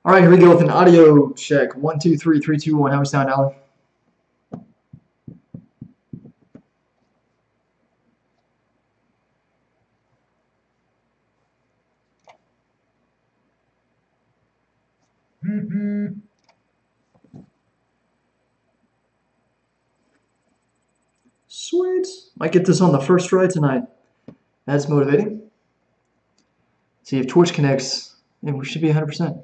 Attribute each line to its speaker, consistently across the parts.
Speaker 1: All right, here we go with an audio check. 1, 2, 3, 3, 2, 1. How we sound, Alan? Sweet. Might get this on the first try tonight. That's motivating. See if Twitch connects, and we should be 100%.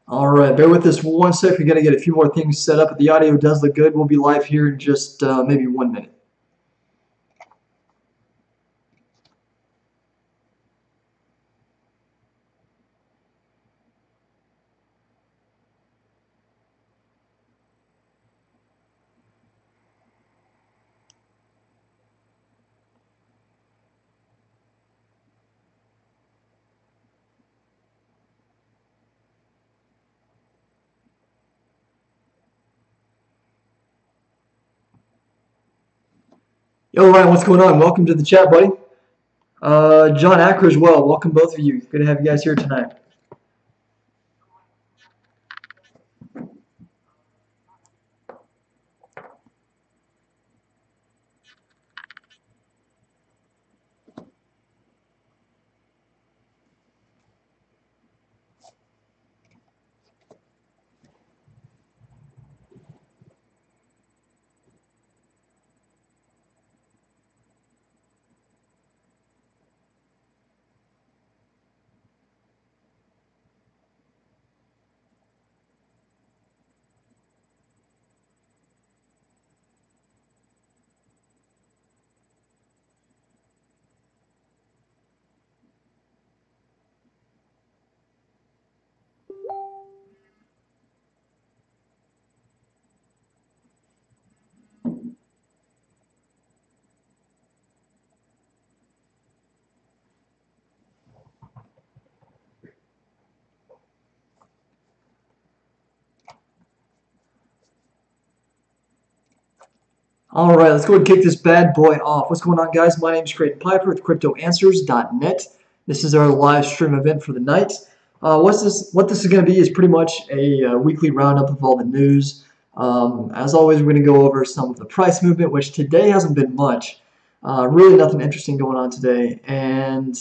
Speaker 1: All right, bear with us 1 sec. We got to get a few more things set up. But the audio does look good. We'll be live here in just maybe 1 minute. Yo, Ryan, what's going on? Welcome to the chat, buddy. John Acker as well. Welcome, both of you. Good to have you guys here tonight. All right, let's go ahead and kick this bad boy off. What's going on, guys? My name is Creighton Piper with CryptoAnswers.net. This is our live stream event for the night. What this is going to be is pretty much a weekly roundup of all the news. As always, we're going to go over some of the price movement, which today hasn't been much. Really nothing interesting going on today. And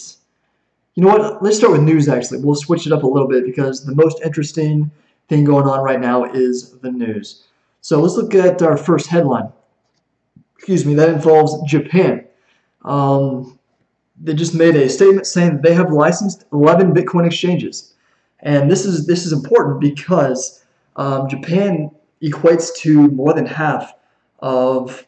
Speaker 1: you know what? Let's start with news, actually. We'll switch it up a little bit because the most interesting thing going on right now is the news. So let's look at our first headline. Excuse me, that involves Japan. Um, they just made a statement saying that they have licensed 11 Bitcoin exchanges, and this is important because Japan equates to more than half of,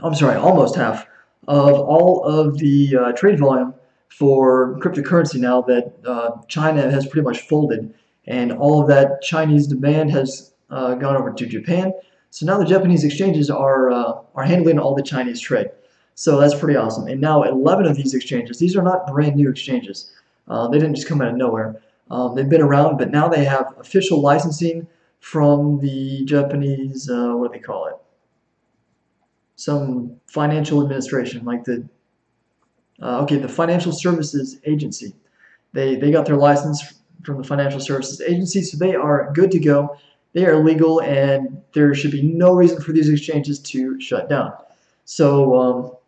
Speaker 1: I'm sorry, almost half of all of the trade volume for cryptocurrency now that China has pretty much folded, and all of that Chinese demand has gone over to Japan. So now the Japanese exchanges are handling all the Chinese trade. So that's pretty awesome. And now 11 of these exchanges, these are not brand new exchanges. They didn't just come out of nowhere. They've been around, but now they have official licensing from the Japanese, what do they call it? Some financial administration, like the Financial Services Agency. They got their license from the Financial Services Agency, so they are good to go. They are legal, and there should be no reason for these exchanges to shut down. So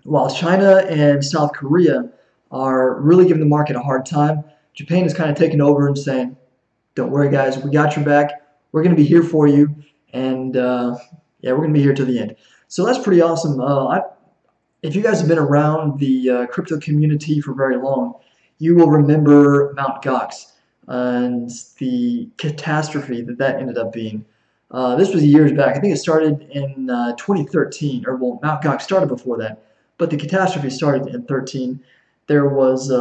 Speaker 1: while China and South Korea are really giving the market a hard time, Japan is kind of taking over and saying, "Don't worry, guys, we got your back. We're going to be here for you, and yeah, we're going to be here to the end." So that's pretty awesome. If you guys have been around the crypto community for very long, you will remember Mt. Gox and the catastrophe that ended up being. This was years back. I think it started in 2013, or well, Mt. Gox started before that, but the catastrophe started in 13. There was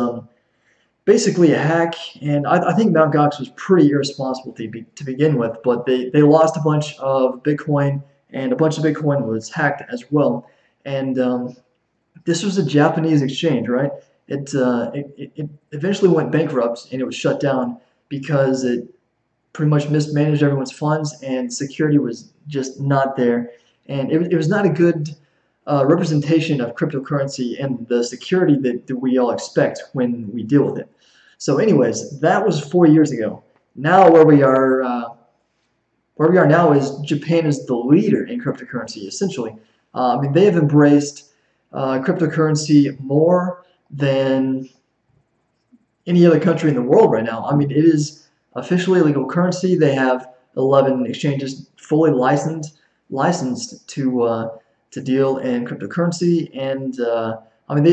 Speaker 1: basically a hack, and I think Mt. Gox was pretty irresponsible to begin with, but they lost a bunch of Bitcoin, and a bunch of Bitcoin was hacked as well. And this was a Japanese exchange, right? It eventually went bankrupt and it was shut down because pretty much mismanaged everyone's funds, and security was just not there. And it was not a good representation of cryptocurrency and the security that we all expect when we deal with it. So, anyways, that was 4 years ago. Now, where we are now is Japan is the leader in cryptocurrency, essentially. I mean, they have embraced cryptocurrency more than any other country in the world right now. I mean, it is officially a legal currency. They have 11 exchanges fully licensed to deal in cryptocurrency, and I mean,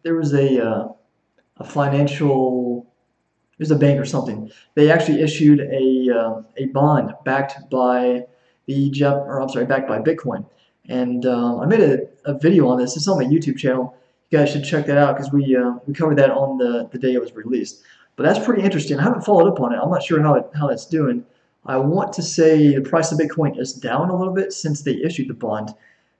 Speaker 1: there was a financial there's a bank or something. They actually issued a bond backed by backed by Bitcoin. And I made a video on this. It's on my YouTube channel. You guys should check that out because we covered that on the day it was released. But that's pretty interesting. I haven't followed up on it. I'm not sure how that's doing. I want to say the price of Bitcoin is down a little bit since they issued the bond,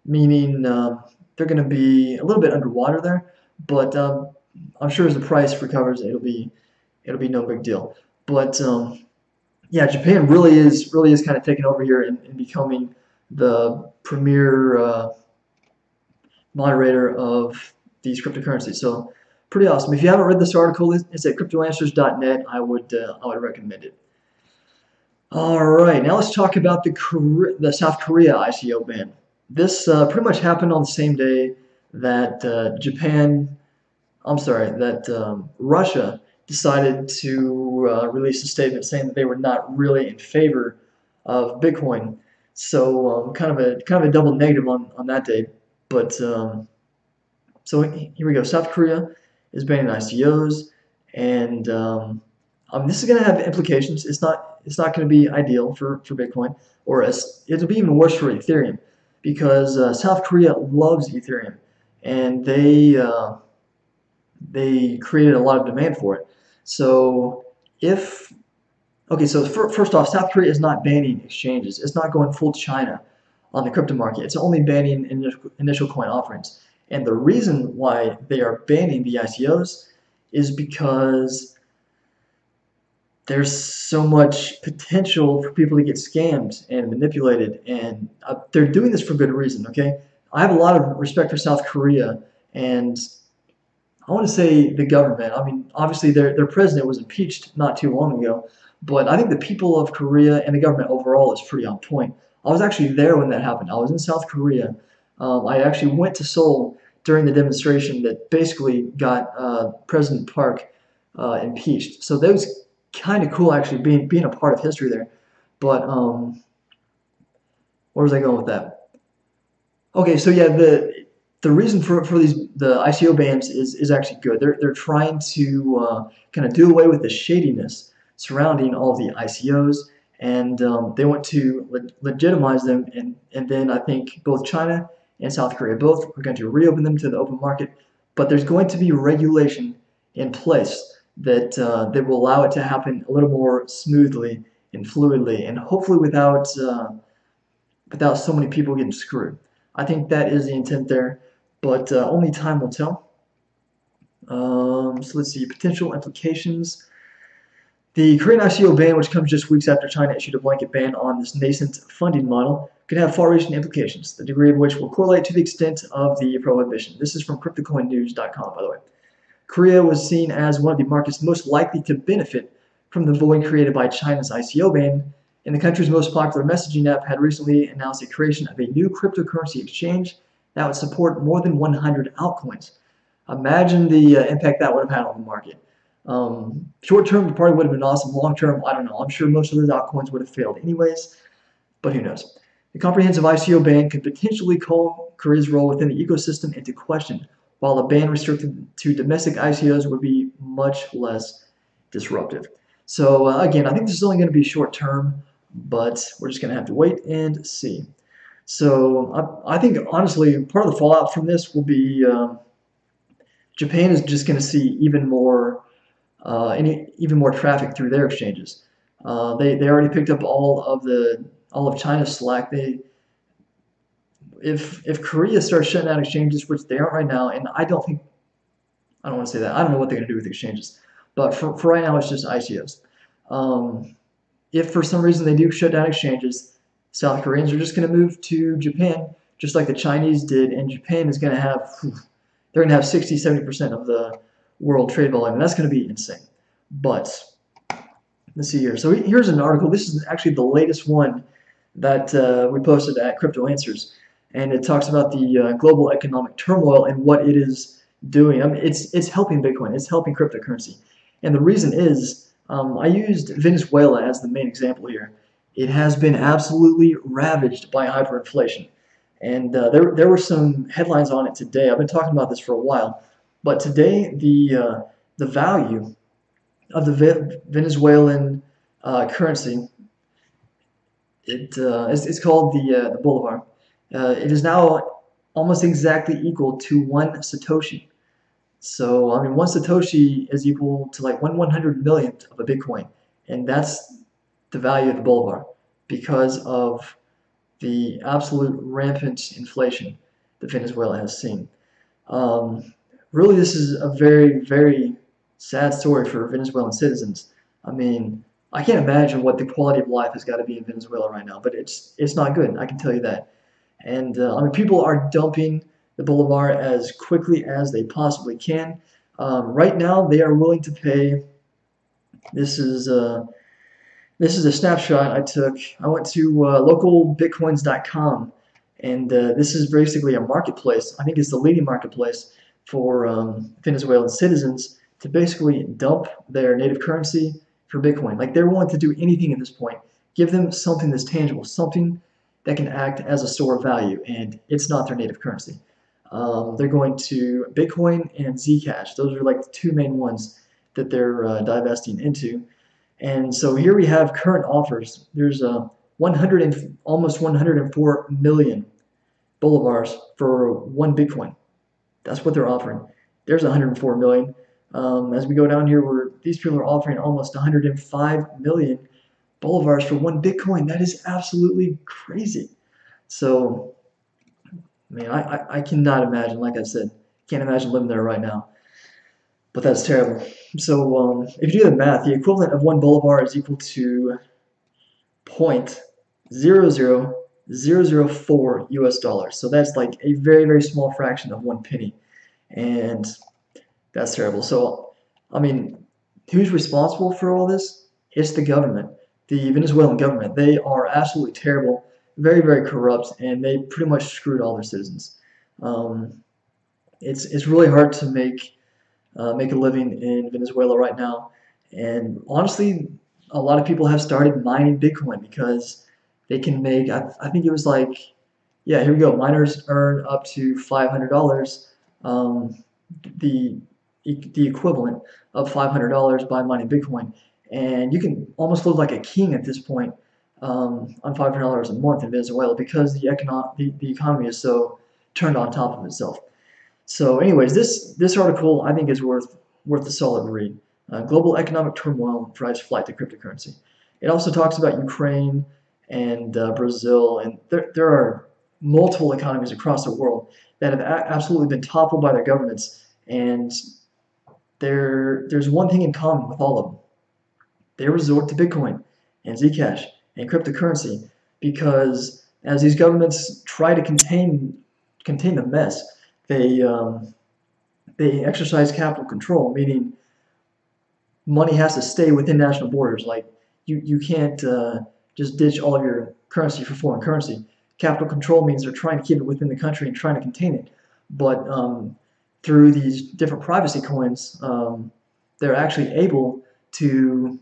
Speaker 1: meaning they're going to be a little bit underwater there. But I'm sure as the price recovers, it'll be no big deal. But yeah, Japan really is kind of taking over here and becoming the premier moderator of these cryptocurrencies. So pretty awesome. If you haven't read this article, it's at cryptoanswers.net. I would recommend it. All right, now let's talk about the South Korea ICO ban. This pretty much happened on the same day that Russia decided to release a statement saying that they were not really in favor of Bitcoin. So kind of a double negative on that day. But so here we go. South Korea is banning ICOs, and this is going to have implications. It's not going to be ideal for Bitcoin, or it'll be even worse for Ethereum, because South Korea loves Ethereum, and they created a lot of demand for it. So first off, South Korea is not banning exchanges. It's not going full China on the crypto market. It's only banning initial coin offerings. And the reason why they are banning the ICOs is because there's so much potential for people to get scammed and manipulated, and they're doing this for good reason, okay? I have a lot of respect for South Korea, and I want to say the government. I mean, obviously their president was impeached not too long ago, but I think the people of Korea and the government overall is pretty on point. I was actually there when that happened. I was in South Korea. I actually went to Seoul during the demonstration that basically got President Park impeached. So that was kind of cool, actually, being a part of history there. But where was I going with that? Okay, so yeah, the reason for the ICO bans is actually good. They're trying to kind of do away with the shadiness surrounding all of the ICOs, and they want to legitimize them. And then I think both China and South Korea both are going to reopen them to the open market. But there's going to be regulation in place that will allow it to happen a little more smoothly and fluidly, and hopefully without so many people getting screwed. I think that is the intent there, but only time will tell. So let's see, potential implications. The Korean ICO ban, which comes just weeks after China issued a blanket ban on this nascent funding model, could have far-reaching implications, the degree of which will correlate to the extent of the prohibition. This is from CryptoCoinNews.com, by the way. Korea was seen as one of the markets most likely to benefit from the void created by China's ICO ban, and the country's most popular messaging app had recently announced the creation of a new cryptocurrency exchange that would support more than 100 altcoins. Imagine the impact that would have had on the market. Short term, it probably would have been awesome. Long term, I don't know. I'm sure most of those altcoins would have failed anyways, but who knows? The comprehensive ICO ban could potentially call Korea's role within the ecosystem into question, while a ban restricted to domestic ICOs would be much less disruptive. So again, I think this is only going to be short term, but we're just going to have to wait and see. So I think honestly, part of the fallout from this will be Japan is just going to see even more traffic through their exchanges. They already picked up all of China's slack. If Korea starts shutting down exchanges, which they aren't right now, and I don't want to say that. I don't know what they're going to do with exchanges, but for right now, it's just ICOs. if for some reason they do shut down exchanges, South Koreans are just going to move to Japan, just like the Chinese did, and Japan is going to have, they're going to have 60, 70% of the world trade volume, and that's going to be insane. But let's see here. So here's an article. This is actually the latest one that we posted at Crypto Answers, and it talks about the global economic turmoil and what it is doing. I mean, it's helping Bitcoin. It's helping cryptocurrency, and the reason is I used Venezuela as the main example here. It has been absolutely ravaged by hyperinflation, and there were some headlines on it today. I've been talking about this for a while, but today the value of the Venezuelan currency, it's called the Bolivar. It is now almost exactly equal to 1 Satoshi. So, I mean, 1 Satoshi is equal to like 1/100 millionth of a Bitcoin. And that's the value of the Bolivar because of the absolute rampant inflation that Venezuela has seen. Um, Really, this is a very, very sad story for Venezuelan citizens. I mean, I can't imagine what the quality of life has got to be in Venezuela right now, but it's not good. I can tell you that. And I mean, people are dumping the Bolivar as quickly as they possibly can. Right now, they are willing to pay. This is this is a snapshot I took. I went to localbitcoins.com, and this is basically a marketplace. I think it's the leading marketplace for Venezuelan citizens to basically dump their native currency for Bitcoin. Like they're willing to do anything at this point. Give them something that's tangible, something that can act as a store of value, and it's not their native currency. They're going to Bitcoin and Zcash. Those are like the two main ones that they're divesting into. And so here we have current offers. There's almost 104 million bolivars for 1 Bitcoin. That's what they're offering. There's 104 million. As we go down here, where these people are offering almost 105 million bolivars for 1 Bitcoin. That is absolutely crazy. So, I mean, I cannot imagine, like I said, can't imagine living there right now. But that's terrible. So if you do the math, the equivalent of 1 Bolivar is equal to 0.00004 US dollars. So that's like a very, very small fraction of 1 penny. And that's terrible. So, I mean, who's responsible for all this? It's the government, the Venezuelan government. They are absolutely terrible, very, very corrupt, and they pretty much screwed all their citizens. Um, it's really hard to make a living in Venezuela right now. And honestly, a lot of people have started mining Bitcoin because they can make, I think it was like, yeah, here we go. Miners earn up to $500, um, the, the equivalent of $500 by mining Bitcoin. And you can almost live like a king at this point on $500 a month in Venezuela because the economy is so turned on top of itself. So, anyways, this article I think is worth a solid read. Global economic turmoil drives flight to cryptocurrency. It also talks about Ukraine and Brazil, and there are multiple economies across the world that have absolutely been toppled by their governments. And there's one thing in common with all of them: they resort to Bitcoin and Zcash and cryptocurrency because as these governments try to contain the mess, they exercise capital control, meaning money has to stay within national borders. Like you can't just ditch all of your currency for foreign currency. Capital control means they're trying to keep it within the country and trying to contain it. But through these different privacy coins, they're actually able to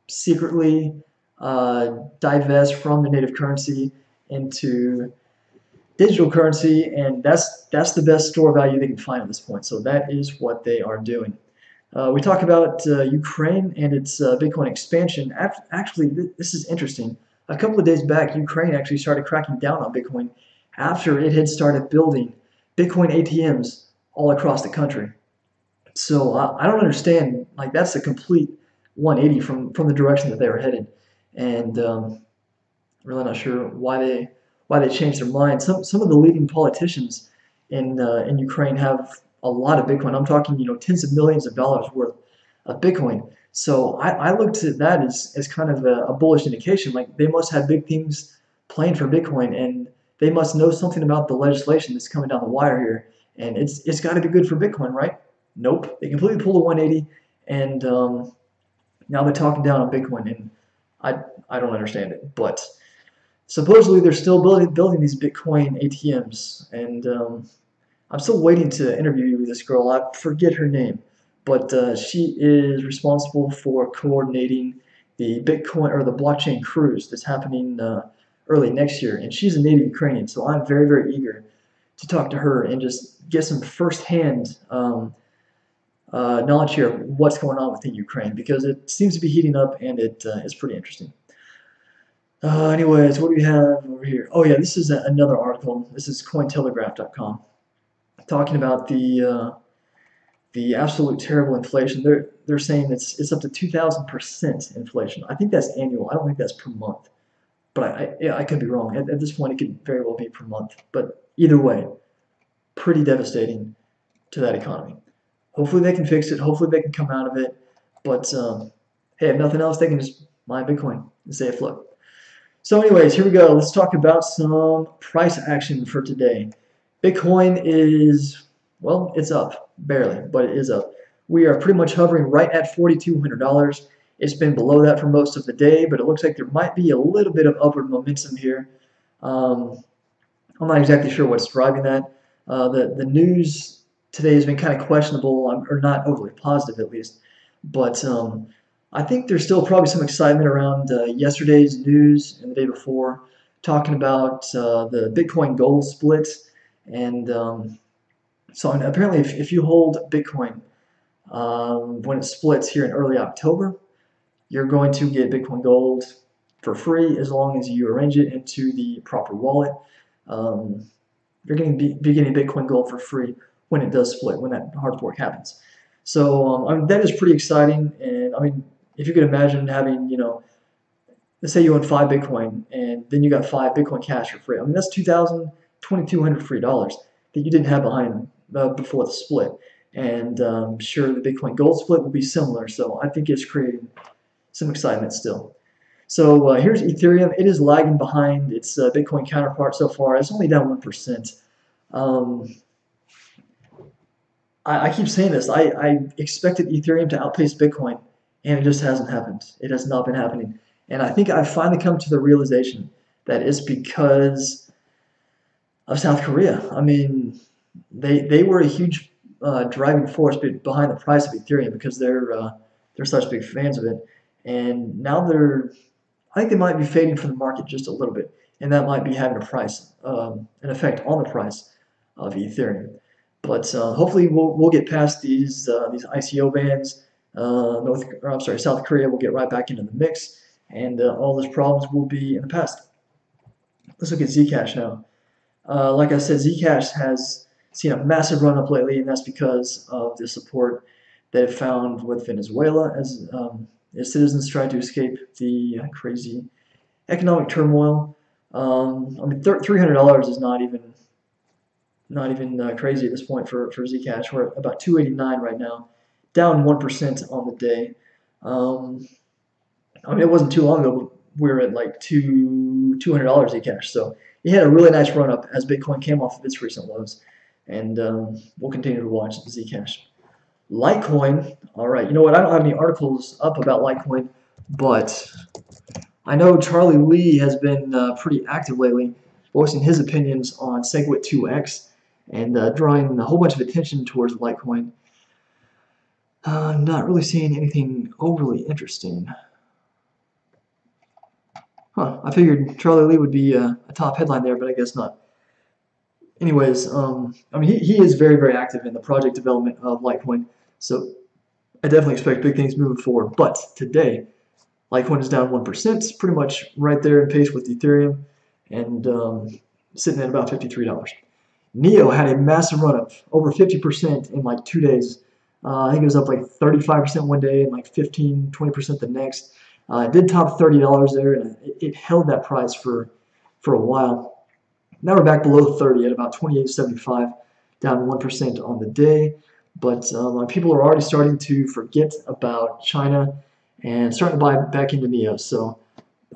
Speaker 1: secretly divest from the native currency into digital currency, and that's the best store value they can find at this point. So that is what they are doing. We talk about Ukraine and its Bitcoin expansion. Actually, this is interesting. A couple of days back, Ukraine actually started cracking down on Bitcoin after it had started building Bitcoin ATMs all across the country. So I don't understand. Like that's a complete 180 from the direction that they were headed, and really not sure why they changed their mind. Some of the leading politicians in Ukraine have a lot of Bitcoin. I'm talking tens of millions of dollars worth of Bitcoin. So I looked at that as kind of a bullish indication. Like they must have big things planned for Bitcoin, and they must know something about the legislation that's coming down the wire here, and it's got to be good for Bitcoin, right? Nope, they completely pulled a 180, and now they're talking down on Bitcoin, and I I don't understand it. But supposedly they're still building these Bitcoin ATMs, and I'm still waiting to interview this girl. I forget her name, but she is responsible for coordinating the Bitcoin or the blockchain cruise that's happening early next year. And she's a native Ukrainian, so I'm very, very eager to talk to her and just get some firsthand knowledge here of what's going on within Ukraine because it seems to be heating up and it's pretty interesting. Anyways, what do we have over here? Oh yeah, this is another article. This is Cointelegraph.com talking about the absolute terrible inflation. They're saying it's up to 2,000% inflation. I think that's annual. I don't think that's per month. But I could be wrong. At this point, it could very well be per month. But either way, pretty devastating to that economy. Hopefully they can fix it. Hopefully they can come out of it. But hey, if nothing else, they can just mine Bitcoin and stay afloat. So anyways, here we go. Let's talk about some price action for today. Bitcoin is, well, it's up, barely, but it is up. We are pretty much hovering right at $4,200. It's been below that for most of the day, but it looks like there might be a little bit of upward momentum here. I'm not exactly sure what's driving that. The news today has been kind of questionable, or not overly positive at least. But I think there's still probably some excitement around yesterday's news and the day before, talking about the Bitcoin gold split. And so apparently, if you hold Bitcoin when it splits here in early October, you're going to get Bitcoin Gold for free as long as you arrange it into the proper wallet. You're going to be getting Bitcoin Gold for free when it does split, when that hard fork happens. So I mean, that is pretty exciting. And I mean, if you could imagine having, let's say you own 5 Bitcoin and then you got 5 Bitcoin Cash for free. I mean, that's 2,200 free dollars that you didn't have behind before the split. And sure, the Bitcoin Gold split will be similar. So I think it's creating some excitement still. So here's Ethereum. It is lagging behind its Bitcoin counterpart so far. It's only down 1%. I keep saying this. I expected Ethereum to outpace Bitcoin, and it just hasn't happened. It has not been happening. And I think I've finally come to the realization that it's because of South Korea. I mean, they were a huge driving force behind the price of Ethereum because they're such big fans of it. And now I think they might be fading from the market just a little bit, and that might be having an effect on the price of Ethereum. But hopefully we'll get past these ICO bans. South Korea will get right back into the mix, and all those problems will be in the past. Let's look at Zcash now. Like I said, Zcash has seen a massive run up lately, and that's because of the support that it found with Venezuela as its citizens tried to escape the crazy economic turmoil. I mean, $300 is not even crazy at this point for Zcash. We're at about 289 right now, down 1% on the day. I mean, it wasn't too long ago, but we were at like $200 Zcash. So it had a really nice run up as Bitcoin came off of its recent lows, and we'll continue to watch Zcash. Litecoin, all right. You know what? I don't have any articles up about Litecoin, but I know Charlie Lee has been pretty active lately, voicing his opinions on SegWit2x and drawing a whole bunch of attention towards Litecoin. I'm not really seeing anything overly interesting. Huh, I figured Charlie Lee would be a top headline there, but I guess not. Anyways, I mean, he is very, very active in the project development of Litecoin, so I definitely expect big things moving forward. But today, Litecoin is down 1%, pretty much right there in pace with Ethereum, and sitting at about $53. Neo had a massive run up, over 50% in like 2 days. I think it was up like 35% one day and like 15, 20% the next. It did top $30 there, and it held that price for a while. Now we're back below 30 at about 28.75, down 1% on the day. But people are already starting to forget about China and starting to buy back into Neo. So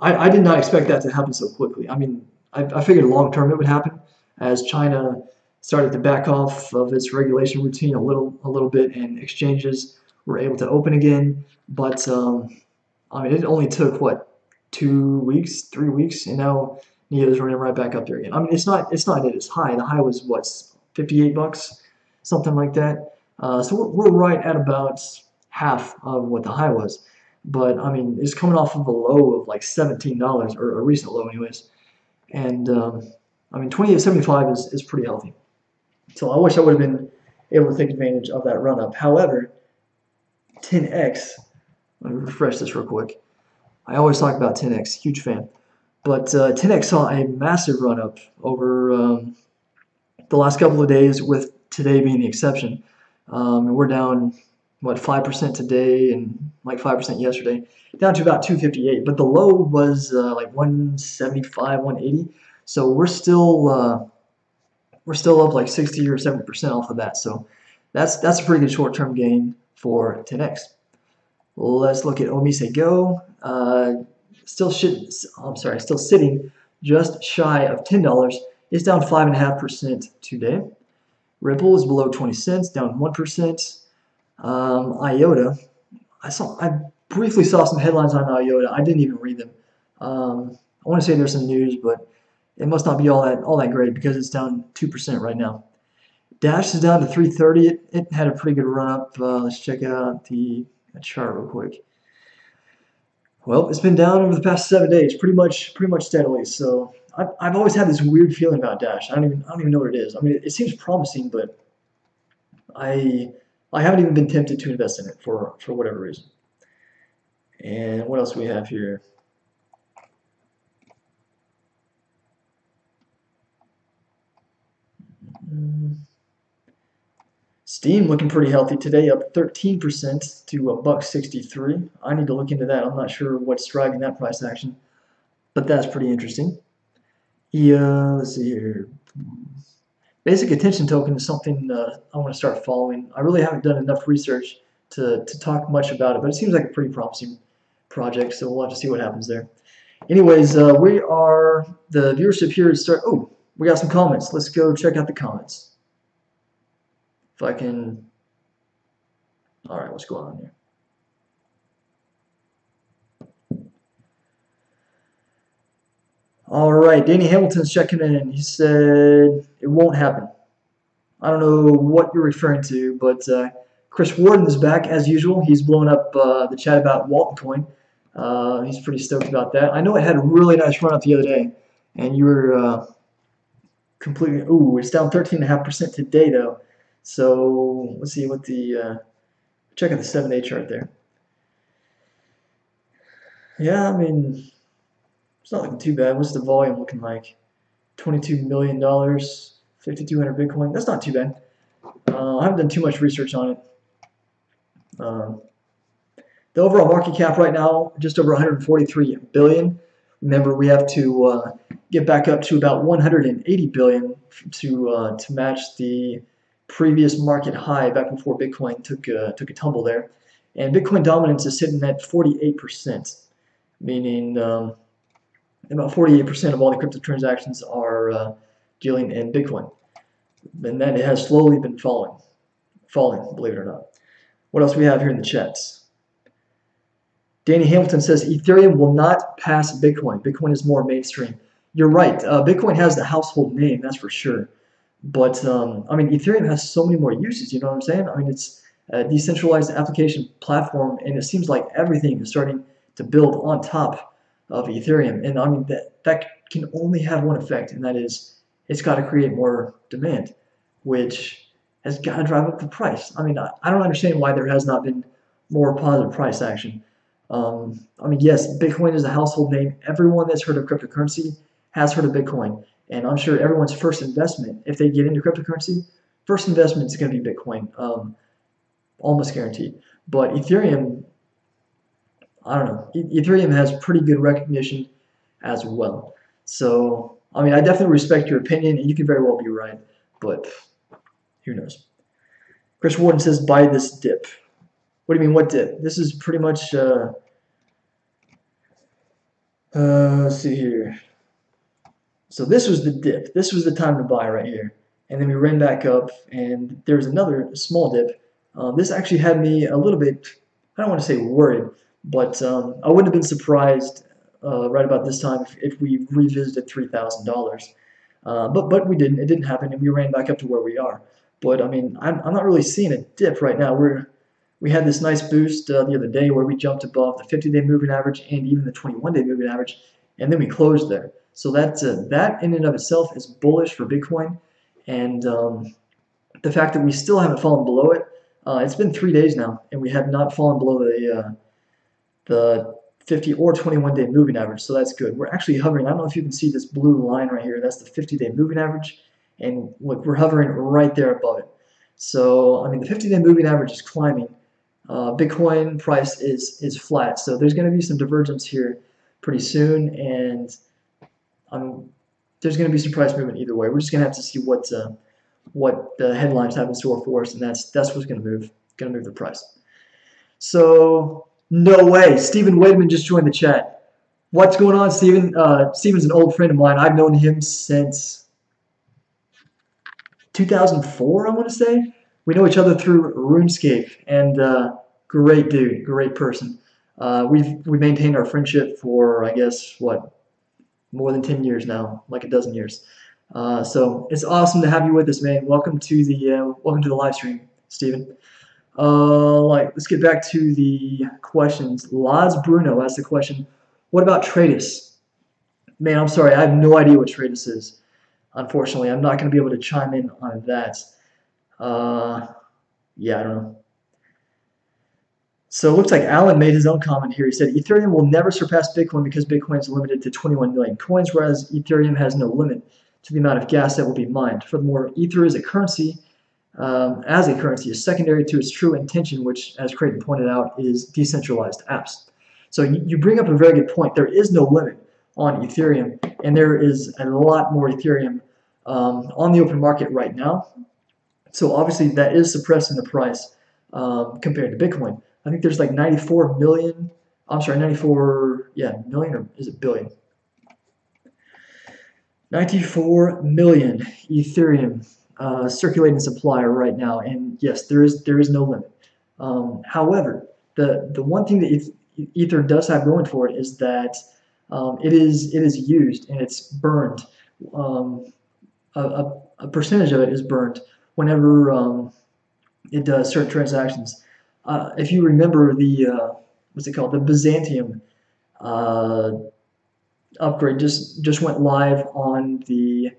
Speaker 1: I did not expect that to happen so quickly. I mean, I figured long term it would happen as China started to back off of its regulation routine a little bit, and exchanges were able to open again. But I mean, it only took what 2 weeks, 3 weeks, and now Neo's running right back up there again. I mean, it's not at its high. The high was what, $58, something like that. So we're right at about half of what the high was. But I mean, it's coming off of a low of like $17, or a recent low, anyways. And I mean, 28.75 is pretty healthy. So I wish I would have been able to take advantage of that run up. However, 10x. Let me refresh this real quick. I always talk about 10x, huge fan. But 10x saw a massive run up over the last couple of days, with today being the exception. And we're down, what, 5% today and like 5% yesterday, down to about 258. But the low was like 175, 180. So we're still up like 60 or 70% off of that. So that's a pretty good short-term gain for 10x. Let's look at Omise Go. Still sitting just shy of $10. It's down 5.5% today. Ripple is below 20 cents, down 1%. IOTA, I briefly saw some headlines on IOTA. I didn't even read them. I want to say there's some news, but it must not be all that great because it's down 2% right now. Dash is down to 330. It had a pretty good run up. Let's check out the chart real quick. Well, it's been down over the past 7 days, pretty much steadily. So I've always had this weird feeling about Dash. I don't even know what it is. I mean, it seems promising, but I haven't even been tempted to invest in it for whatever reason. And what else do we have here? Steam looking pretty healthy today, up 13% to $1.63. I need to look into that. I'm not sure what's driving that price action, but that's pretty interesting. Yeah, let's see here. Basic attention token is something I want to start following. I really haven't done enough research to talk much about it, but it seems like a pretty promising project, so we'll have to see what happens there. Anyways, the viewership here is oh, we got some comments. Let's go check out the comments. If I can, all right, what's going on here? All right, Danny Hamilton's checking in. He said it won't happen. I don't know what you're referring to, but Chris Warden is back as usual. He's blowing up the chat about Walton Coin. He's pretty stoked about that. I know it had a really nice run up the other day, and you were completely. Ooh, it's down 13.5% today though. So let's see what the check out the 7-day chart there. Yeah, I mean, it's not looking too bad. What's the volume looking like? $22 million, 5,200 Bitcoin. That's not too bad. I haven't done too much research on it. The overall market cap right now, just over 143 billion. Remember, we have to get back up to about 180 billion to match the previous market high back before Bitcoin took a tumble there. And Bitcoin dominance is sitting at 48%, meaning about 48% of all the crypto transactions are dealing in Bitcoin. And that has slowly been falling, believe it or not. What else do we have here in the chats? Danny Hamilton says Ethereum will not pass Bitcoin. Bitcoin is more mainstream. You're right. Bitcoin has the household name, that's for sure. But I mean, Ethereum has so many more uses. You know what I'm saying? I mean, it's a decentralized application platform, and it seems like everything is starting to build on top of Ethereum. And I mean, that can only have one effect, and that is it's got to create more demand, which has got to drive up the price. I mean, I don't understand why there has not been more positive price action. I mean, yes, Bitcoin is a household name. Everyone that's heard of cryptocurrency has heard of Bitcoin. And I'm sure everyone's first investment, if they get into cryptocurrency, first investment is going to be Bitcoin, almost guaranteed. But Ethereum, I don't know. Ethereum has pretty good recognition as well. So, I mean, I definitely respect your opinion, and you can very well be right, but who knows? Chris Warden says, buy this dip. What do you mean, what dip? This is pretty much Let's see here. So this was the dip. This was the time to buy right here. And then we ran back up, and there was another small dip. This actually had me a little bit, I don't want to say worried, but I wouldn't have been surprised right about this time if we revisited $3,000. But we didn't. It didn't happen, and we ran back up to where we are. But I mean, I'm not really seeing a dip right now. We had this nice boost the other day where we jumped above the 50-day moving average and even the 21-day moving average, and then we closed there. So that in and of itself is bullish for Bitcoin, and the fact that we still haven't fallen below it. It's been 3 days now, and we have not fallen below the 50 or 21-day moving average. So that's good. We're actually hovering. I don't know if you can see this blue line right here. That's the 50-day moving average, and look, we're hovering right there above it. So I mean, the 50-day moving average is climbing. Bitcoin price is flat, so there's going to be some divergence here pretty soon, and there's going to be some price movement either way. We're just going to have to see what the headlines have in store for us, and that's what's going to move the price. So no way, Stephen Wademan just joined the chat. What's going on, Stephen? Stephen's an old friend of mine. I've known him since 2004, I want to say. We know each other through RuneScape, and great dude, great person. We maintained our friendship for, I guess, what, more than 10 years now, like a dozen years. So it's awesome to have you with us, man. Welcome to the live stream, Stephen. Let's get back to the questions. Laz Bruno asked the question, what about Tradus? Man, I'm sorry, I have no idea what Tradus is. Unfortunately, I'm not going to be able to chime in on that. Yeah, I don't know. So it looks like Alan made his own comment here. He said Ethereum will never surpass Bitcoin because Bitcoin is limited to 21 million coins, whereas Ethereum has no limit to the amount of gas that will be mined. Furthermore, Ether is a currency, is secondary to its true intention, which, as Creighton pointed out, is decentralized apps. So you bring up a very good point. There is no limit on Ethereum, and there is a lot more Ethereum on the open market right now. So obviously that is suppressing the price compared to Bitcoin. I think there's like 94 million. I'm sorry, 94, yeah, million, or is it billion? 94 million Ethereum circulating supply right now, and yes, there is no limit. However, the one thing that Ether does have going for it is that it is used and it's burned. A percentage of it is burned whenever it does certain transactions. If you remember what's it called, the Byzantium upgrade just went live on the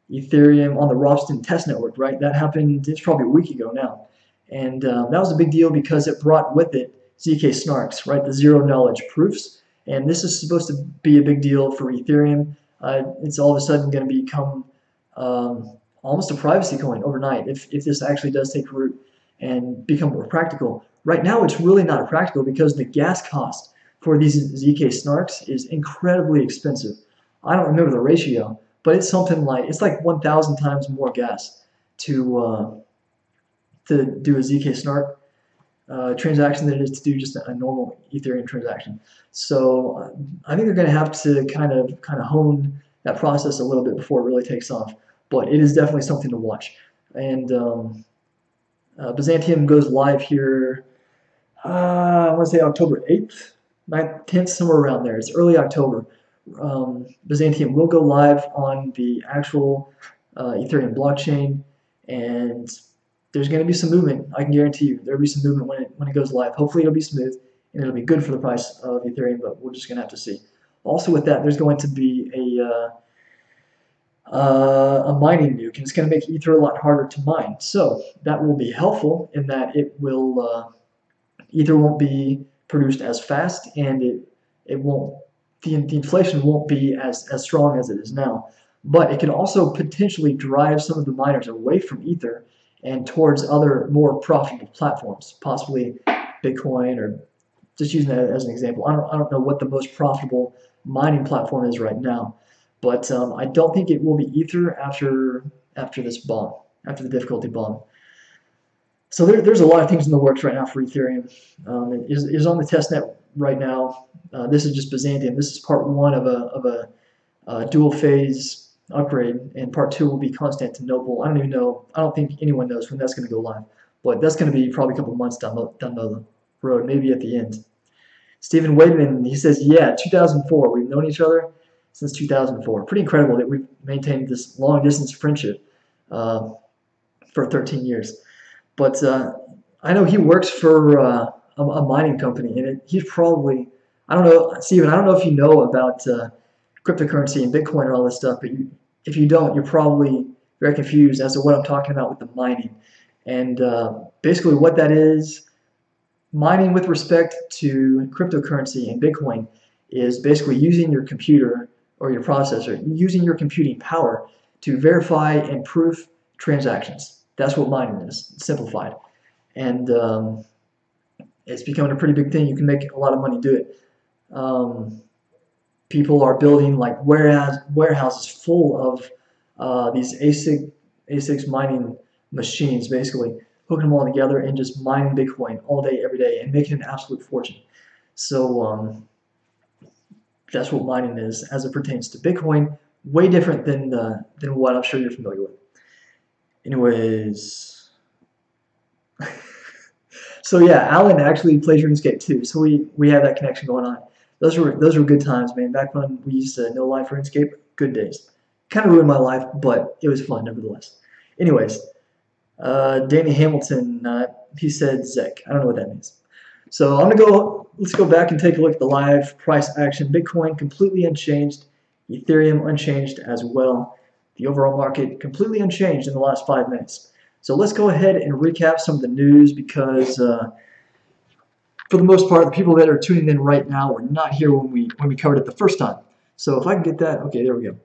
Speaker 1: Ethereum, on the Ropsten test network, right? That happened, it's probably a week ago now. And that was a big deal because it brought with it ZK snarks, right? The zero knowledge proofs. And this is supposed to be a big deal for Ethereum. It's all of a sudden going to become almost a privacy coin overnight if this actually does take root and become more practical. Right now, it's really not practical because the gas cost for these ZK snarks is incredibly expensive. I don't remember the ratio, but it's something like, it's like 1,000 times more gas to do a ZK snark transaction than it is to do just a normal Ethereum transaction. So I think they're going to have to kind of hone that process a little bit before it really takes off. But it is definitely something to watch. And Byzantium goes live here, I want to say October 8th, 9th, 10th, somewhere around there. It's early October. Byzantium will go live on the actual Ethereum blockchain, and there's going to be some movement. I can guarantee you there'll be some movement when it goes live. Hopefully it'll be smooth and it'll be good for the price of Ethereum, but we're just going to have to see. Also with that, there's going to be a mining nuke, and it's going to make Ether a lot harder to mine. So that will be helpful in that it will Ether won't be produced as fast, and it won't the inflation won't be as strong as it is now. But it can also potentially drive some of the miners away from Ether and towards other more profitable platforms, possibly Bitcoin, or just using that as an example. I don't know what the most profitable mining platform is right now, but I don't think it will be Ether after this bomb, after the difficulty bomb. So there's a lot of things in the works right now for Ethereum. It is on the testnet right now. This is just Byzantium. This is part one of a dual phase upgrade, and part two will be Constantinople. I don't even know. I don't think anyone knows when that's going to go live, but that's going to be probably a couple months down the road, maybe at the end. Stephen Wademan, he says, yeah, 2004. We've known each other since 2004. Pretty incredible that we've maintained this long distance friendship for 13 years. But I know he works for a mining company, and he's probably, I don't know, Stephen, I don't know if you know about cryptocurrency and Bitcoin and all this stuff, but if you don't, you're probably very confused as to what I'm talking about with the mining. And basically what that is, mining with respect to cryptocurrency and Bitcoin is basically using your computer or your processor, using your computing power to verify and proof transactions. That's what mining is, simplified. And it's becoming a pretty big thing. You can make a lot of money do it. People are building like warehouses full of these ASICs mining machines, basically hooking them all together and just mining Bitcoin all day, every day, and making an absolute fortune. So that's what mining is as it pertains to Bitcoin. Way different than what I'm sure you're familiar with. Anyways, so yeah, Alan actually plays RuneScape too, so we have that connection going on. Those were good times, man. Back when we used to know live RuneScape, good days. Kind of ruined my life, but it was fun nevertheless. Anyways, Danny Hamilton, he said Zek. I don't know what that means. So let's go back and take a look at the live price action. Bitcoin completely unchanged, Ethereum unchanged as well. The overall market completely unchanged in the last 5 minutes. So let's go ahead and recap some of the news because for the most part, the people that are tuning in right now were not here when we covered it the first time. So if I can get that, okay, there we go.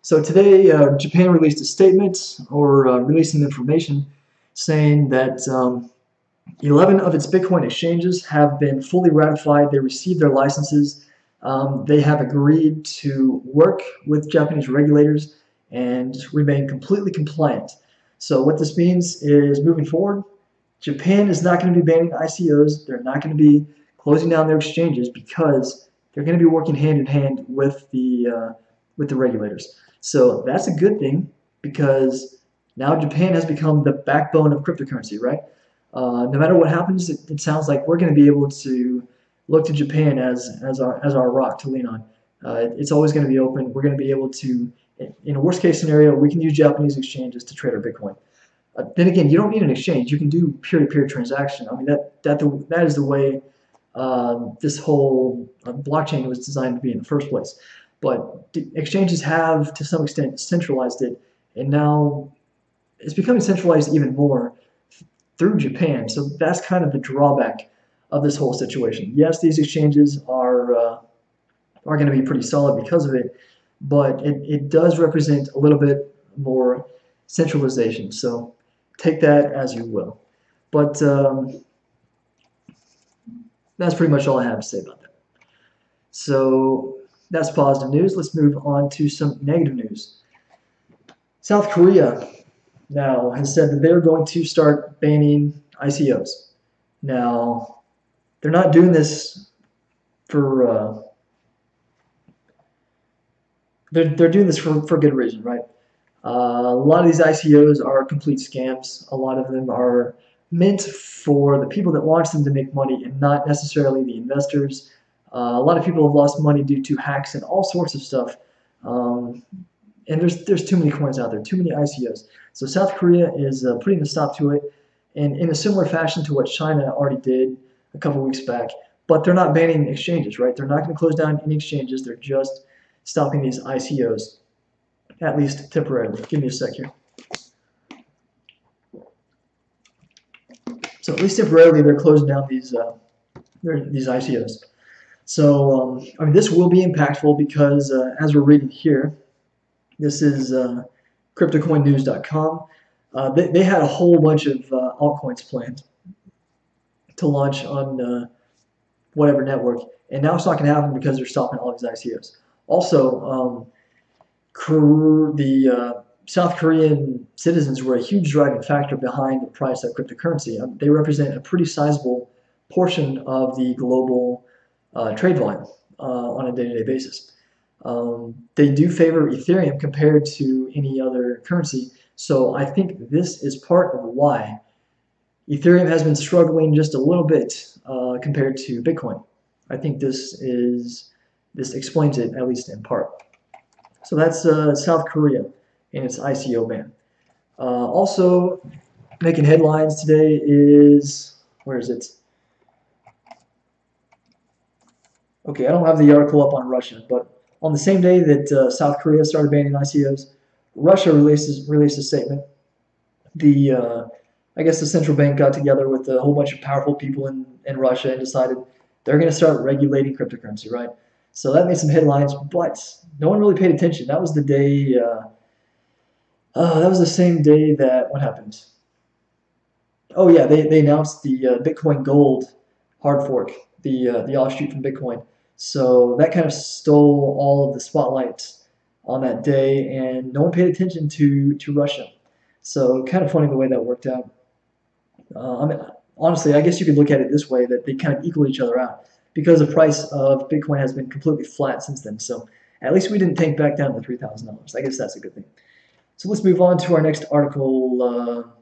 Speaker 1: So today, Japan released a statement or released some information saying that 11 of its Bitcoin exchanges have been fully ratified. They received their licenses. They have agreed to work with Japanese regulators and remain completely compliant. So what this means is moving forward, Japan is not going to be banning ICOs. They're not going to be closing down their exchanges because they're going to be working hand in hand with the regulators. So that's a good thing because now Japan has become the backbone of cryptocurrency, right? No matter what happens, it sounds like we're going to be able to look to Japan as our rock to lean on. It's always going to be open. We're going to be able to, in a worst case scenario, we can use Japanese exchanges to trade our Bitcoin. Then again, you don't need an exchange. You can do peer-to-peer transaction. I mean, that is the way this whole blockchain was designed to be in the first place. But exchanges have, to some extent, centralized it, and now it's becoming centralized even more through Japan. So that's kind of the drawback of this whole situation. Yes, these exchanges are going to be pretty solid because of it, but it does represent a little bit more centralization. So take that as you will. But that's pretty much all I have to say about that. So that's positive news. Let's move on to some negative news. South Korea now has said that they're going to start banning ICOs. Now, they're not doing this for they're doing this for good reason, right? A lot of these ICOs are complete scams. A lot of them are meant for the people that launch them to make money and not necessarily the investors. A lot of people have lost money due to hacks and all sorts of stuff. And there's too many coins out there, too many ICOs. So South Korea is putting a stop to it, and in a similar fashion to what China already did a couple weeks back. But they're not banning exchanges, right? They're not going to close down any exchanges. They're just stopping these ICOs, at least temporarily. Give me a sec here. So at least temporarily, they're closing down these ICOs. So I mean, this will be impactful because as we're reading here, this is CryptoCoinNews.com. They had a whole bunch of altcoins planned to launch on whatever network, and now it's not going to happen because they're stopping all these ICOs. Also, the South Korean citizens were a huge driving factor behind the price of cryptocurrency. They represent a pretty sizable portion of the global trade volume on a day-to-day basis. They do favor Ethereum compared to any other currency, so I think this is part of why Ethereum has been struggling just a little bit compared to Bitcoin. I think this explains it at least in part. So that's South Korea and its ICO ban. Also making headlines today is, where is it? Okay, I don't have the article up on Russia, but on the same day that South Korea started banning ICOs, Russia released a statement. The I guess the central bank got together with a whole bunch of powerful people in Russia and decided they're going to start regulating cryptocurrency, right? So that made some headlines, but no one really paid attention. That was the day. That was the same day that what happened? Oh yeah, they announced the Bitcoin Gold hard fork, the offshoot from Bitcoin. So that kind of stole all of the spotlight on that day, and no one paid attention to Russia. So kind of funny the way that worked out. I mean, honestly, I guess you could look at it this way that they kind of equal each other out because the price of Bitcoin has been completely flat since then. So at least we didn't tank back down to $3,000. I guess that's a good thing. So let's move on to our next article.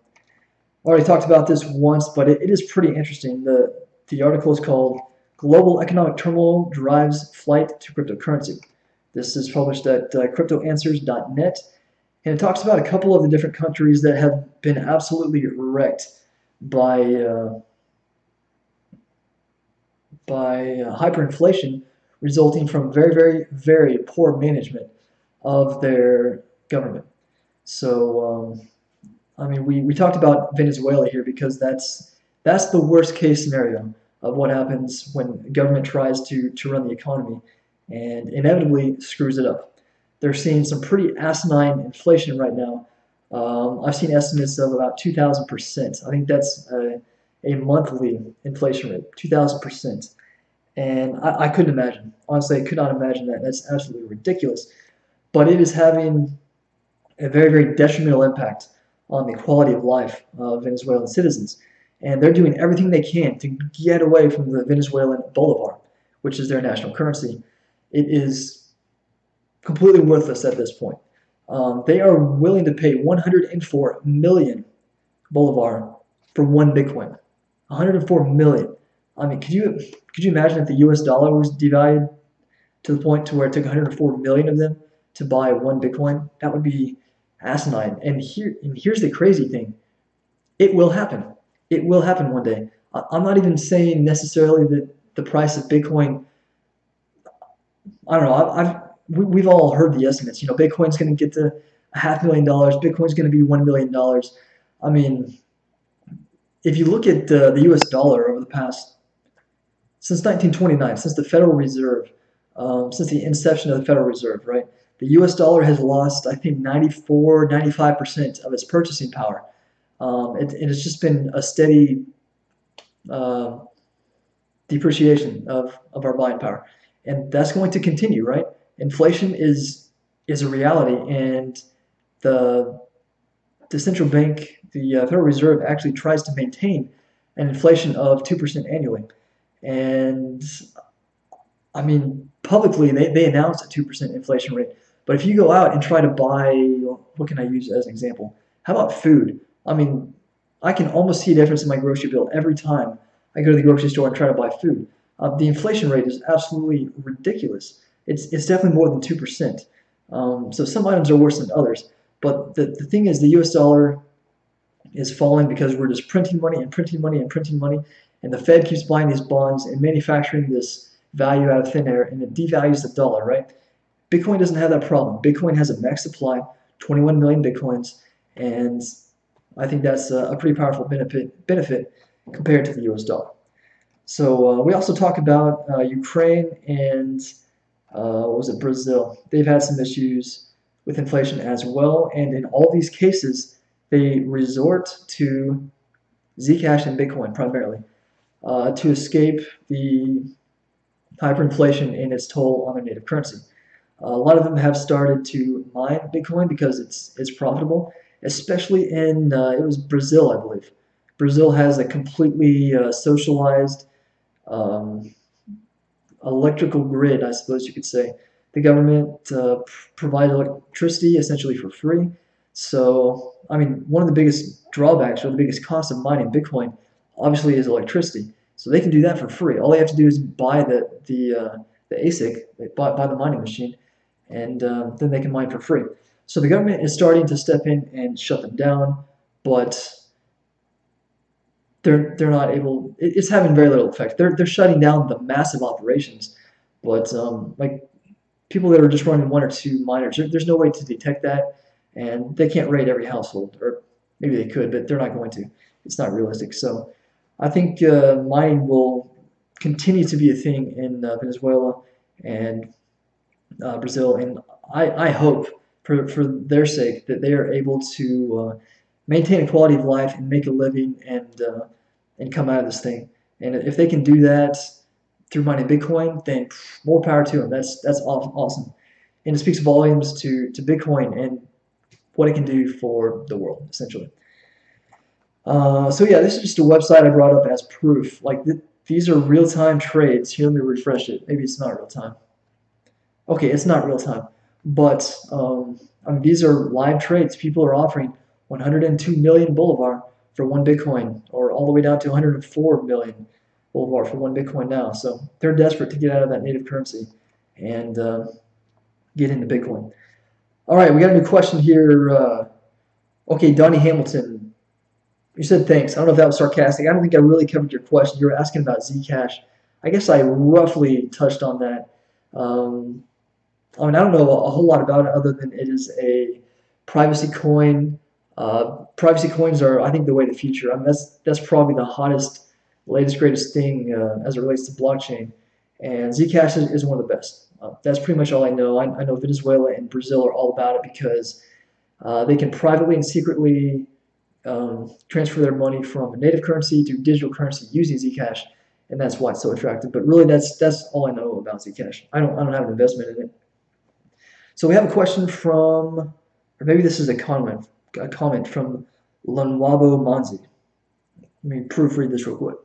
Speaker 1: Already talked about this once, but it is pretty interesting. The article is called "Global Economic Turmoil Drives Flight to Cryptocurrency." This is published at cryptoanswers.net, and it talks about a couple of the different countries that have been absolutely wrecked by hyperinflation resulting from very, very, very poor management of their government. So, I mean, we talked about Venezuela here because that's the worst case scenario of what happens when government tries to run the economy and inevitably screws it up. They're seeing some pretty asinine inflation right now. I've seen estimates of about 2,000%. I think that's a monthly inflation rate, 2,000%. And I couldn't imagine. Honestly, I could not imagine that. That's absolutely ridiculous. But it is having a very, very detrimental impact on the quality of life of Venezuelan citizens. And they're doing everything they can to get away from the Venezuelan bolivar, which is their national currency. It is completely worthless at this point. They are willing to pay 104 million bolivar for one Bitcoin. 104 million. I mean, could you imagine if the U.S. dollar was devalued to the point to where it took 104 million of them to buy one Bitcoin? That would be asinine. And here's the crazy thing: it will happen. It will happen one day. I'm not even saying necessarily that the price of Bitcoin. I don't know. We've all heard the estimates. You know, Bitcoin's going to get to $500,000. Bitcoin's going to be $1 million. I mean, if you look at the U.S. dollar over the past since 1929, since the Federal Reserve, since the inception of the Federal Reserve, right? The U.S. dollar has lost, I think, 94, 95% of its purchasing power. It's just been a steady uh, depreciation of our buying power, and that's going to continue, right? Inflation is a reality, and the the central bank, the Federal Reserve, actually tries to maintain an inflation of 2% annually. And I mean, publicly, they announce a 2% inflation rate. But if you go out and try to buy, what can I use as an example? How about food? I mean, I can almost see a difference in my grocery bill every time I go to the grocery store and try to buy food. The inflation rate is absolutely ridiculous. It's definitely more than 2%. So some items are worse than others. But the thing is, the US dollar is falling because we're just printing money and printing money and printing money. And the Fed keeps buying these bonds and manufacturing this value out of thin air, and it devalues the dollar, right? Bitcoin doesn't have that problem. Bitcoin has a max supply, 21 million Bitcoins, and I think that's a pretty powerful benefit compared to the US dollar. So we also talk about Ukraine and what was it, Brazil. They've had some issues with inflation as well, and in all these cases, they resort to Zcash and Bitcoin primarily to escape the hyperinflation and its toll on their native currency. A lot of them have started to mine Bitcoin because it's profitable, especially in it was Brazil, I believe. Brazil has a completely socialized um, electrical grid, I suppose you could say. The government provides electricity essentially for free. So, I mean, one of the biggest drawbacks or the biggest cost of mining Bitcoin obviously is electricity. So they can do that for free. All they have to do is buy the ASIC, buy the mining machine, and then they can mine for free. So the government is starting to step in and shut them down, but they're not able. It's having very little effect. They're shutting down the massive operations, but like people that are just running one or two miners, there's no way to detect that, and they can't raid every household, or maybe they could, but they're not going to. It's not realistic. So I think mining will continue to be a thing in Venezuela and Brazil, and I hope for their sake that they are able to maintain a quality of life and make a living and come out of this thing. And if they can do that through mining Bitcoin, then more power to them. That's awesome, and it speaks volumes to Bitcoin and what it can do for the world, essentially. So yeah, this is just a website I brought up as proof. Like these are real-time trades. Here, let me refresh it. Maybe it's not real time. Okay, it's not real time, but I mean, these are live trades. People are offering 102 million Bolivar for one Bitcoin, or all the way down to 104 million Bolivar for one Bitcoin now. So they're desperate to get out of that native currency and get into Bitcoin. All right, we got a new question here. Okay, Donnie Hamilton, you said thanks. I don't know if that was sarcastic. I don't think I really covered your question. You were asking about Zcash. I guess I roughly touched on that. I mean, I don't know a whole lot about it other than it is a privacy coin. Privacy coins are, I think, the way of the future. I mean, that's probably the hottest, latest, greatest thing as it relates to blockchain. And Zcash is one of the best. That's pretty much all I know. I know Venezuela and Brazil are all about it because they can privately and secretly transfer their money from a native currency to digital currency using Zcash, and that's why it's so attractive. But really, that's all I know about Zcash. I don't have an investment in it. So we have a question from, or maybe this is a comment from Lanwabo Manzi. Let me proofread this real quick.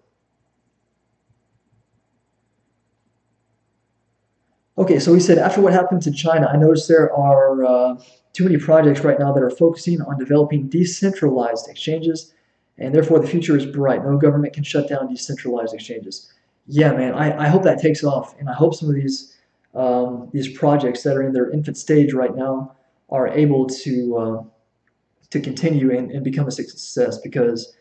Speaker 1: Okay, so he said, after what happened to China, I noticed there are too many projects right now that are focusing on developing decentralized exchanges, and therefore the future is bright. No government can shut down decentralized exchanges. Yeah, man, I hope that takes off, and I hope some of these projects that are in their infant stage right now are able to continue and become a success because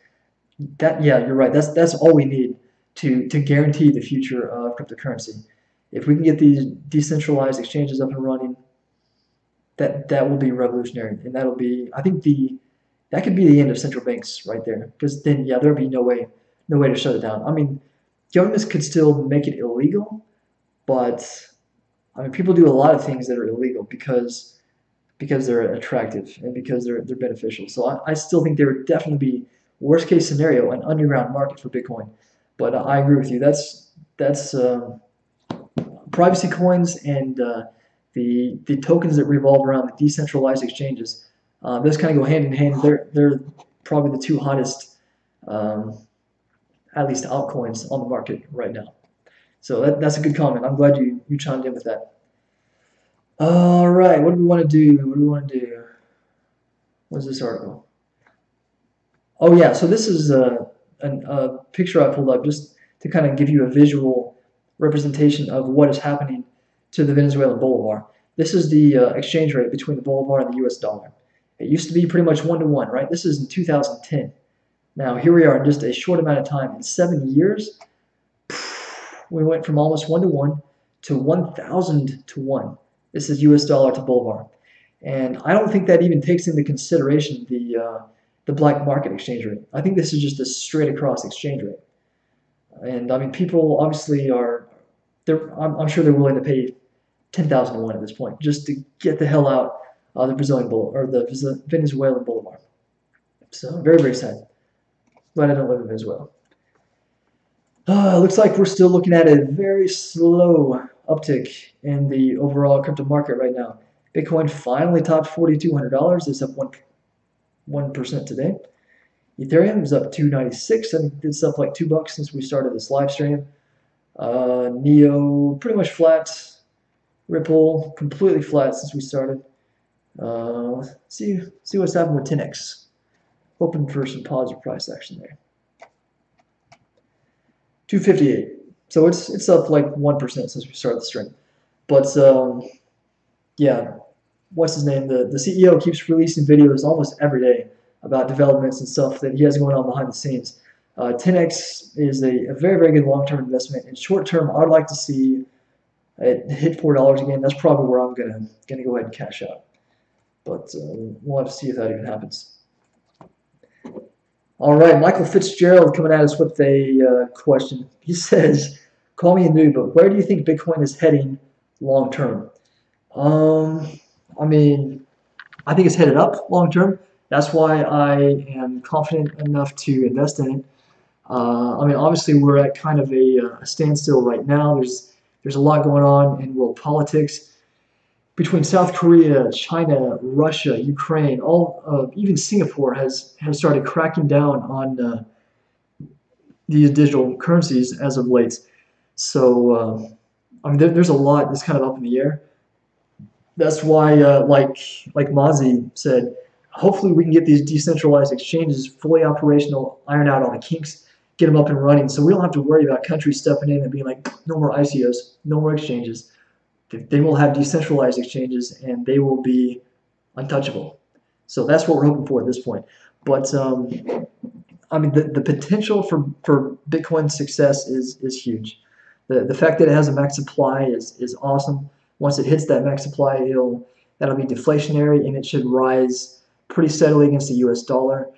Speaker 1: that yeah, you're right. That's all we need to guarantee the future of cryptocurrency. If we can get these decentralized exchanges up and running, that will be revolutionary, and that'll be I think the that could be the end of central banks right there. Because then yeah, there'll be no way to shut it down. I mean, governments could still make it illegal, but I mean people do a lot of things that are illegal because they're attractive and because they're beneficial. So I still think there would definitely be worst case scenario an underground market for Bitcoin. But I agree with you. That's privacy coins and the tokens that revolve around the decentralized exchanges. Those kind of go hand in hand. They're probably the two hottest, um, at least altcoins on the market right now. So that's a good comment. I'm glad you chimed in with that. All right, what do we want to do? What do we want to do? What's this article? Oh yeah, so this is a picture I pulled up just to kind of give you a visual representation of what is happening to the Venezuelan bolivar. This is the exchange rate between the bolivar and the U.S. dollar. It used to be pretty much 1-to-1, right? This is in 2010. Now here we are in just a short amount of time. In 7 years, we went from almost 1-to-1 to 1,000 to 1. This is U.S. dollar to bolivar. And I don't think that even takes into consideration the black market exchange rate. I think this is just a straight across exchange rate. And I mean, people obviously are, I'm sure they're willing to pay 10,000 to 1 at this point just to get the hell out of the Brazilian bull or the Venezuelan bolivar. So very, very sad. Glad I don't live in Venezuela. Looks like we're still looking at a very slow uptick in the overall crypto market right now. Bitcoin finally topped $4,200. It's up 1% today. Ethereum is up 296. I think it's up like $2 since we started this live stream. Neo, pretty much flat. Ripple, completely flat since we started. See what's happened with 10x. Hoping for some positive price action there. 258. So it's up like 1% since we started the string. But yeah, what's his name? The CEO keeps releasing videos almost every day about developments and stuff that he has going on behind the scenes. 10x is a very, very good long-term investment. In short term, I'd like to see it hit $4 again. That's probably where I'm gonna go ahead and cash out. But we'll have to see if that even happens. All right, Michael Fitzgerald coming at us with a question. He says, "Call me a noob, but where do you think Bitcoin is heading long term?" Um, I mean, I think it's headed up long term. That's why I am confident enough to invest in it. I mean, obviously, we're at kind of a standstill right now. There's a lot going on in world politics between South Korea, China, Russia, Ukraine. Even Singapore has started cracking down on these digital currencies as of late. So, I mean, there's a lot that's kind of up in the air. That's why, like Mozzie said, hopefully we can get these decentralized exchanges fully operational, iron out all the kinks, get them up and running, so we don't have to worry about countries stepping in and being like, no more ICOs, no more exchanges. They will have decentralized exchanges, and they will be untouchable. So that's what we're hoping for at this point. But I mean, the potential for Bitcoin's success is huge. The fact that it has a max supply is awesome. Once it hits that max supply, that'll be deflationary and it should rise pretty steadily against the U.S. dollar.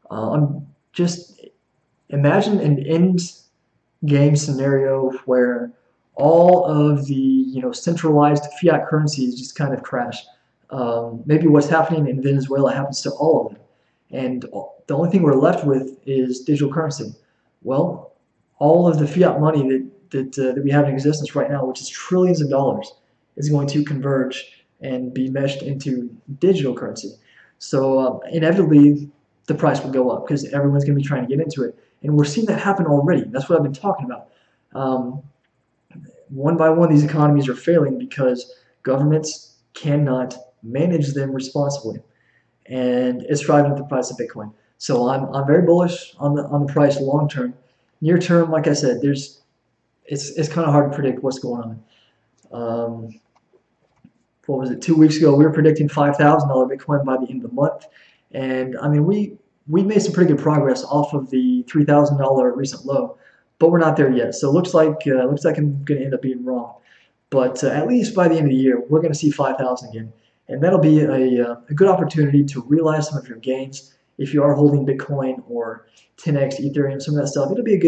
Speaker 1: I'm just imagine an end game scenario where all of the centralized fiat currencies just kind of crash. Maybe what's happening in Venezuela happens to all of them, and the only thing we're left with is digital currency. Well, all of the fiat money that we have in existence right now, which is trillions of dollars, is going to converge and be meshed into digital currency. So inevitably, the price will go up because everyone's going to be trying to get into it, and we're seeing that happen already. That's what I've been talking about. Um, One by one, these economies are failing because governments cannot manage them responsibly, and it's driving up the price of Bitcoin. So I'm very bullish on the price long term. Near term, like I said, it's kind of hard to predict what's going on. What was it? 2 weeks ago, we were predicting $5,000 Bitcoin by the end of the month, and I mean we made some pretty good progress off of the $3,000 recent low, but we're not there yet. So it looks like I'm going to end up being wrong. But at least by the end of the year, we're going to see 5,000 again, and that'll be a good opportunity to realize some of your gains if you are holding Bitcoin or 10x Ethereum, some of that stuff. It'll be a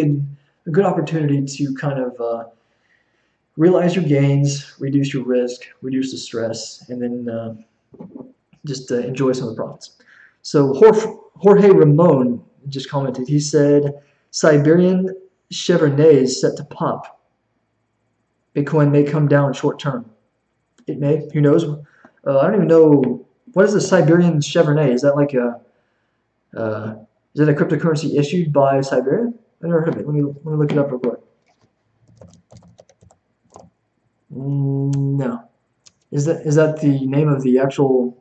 Speaker 1: good opportunity to kind of realize your gains, reduce your risk, reduce the stress, and then just enjoy some of the profits. So Jorge Ramon just commented. He said, Siberian Chevrolet is set to pop. Bitcoin may come down short term. It may. Who knows? I don't even know. What is a Siberian Chevrolet? Is that like is that a cryptocurrency issued by Siberia? I never heard of it. Let me look it up real quick. No. Is that the name of the actual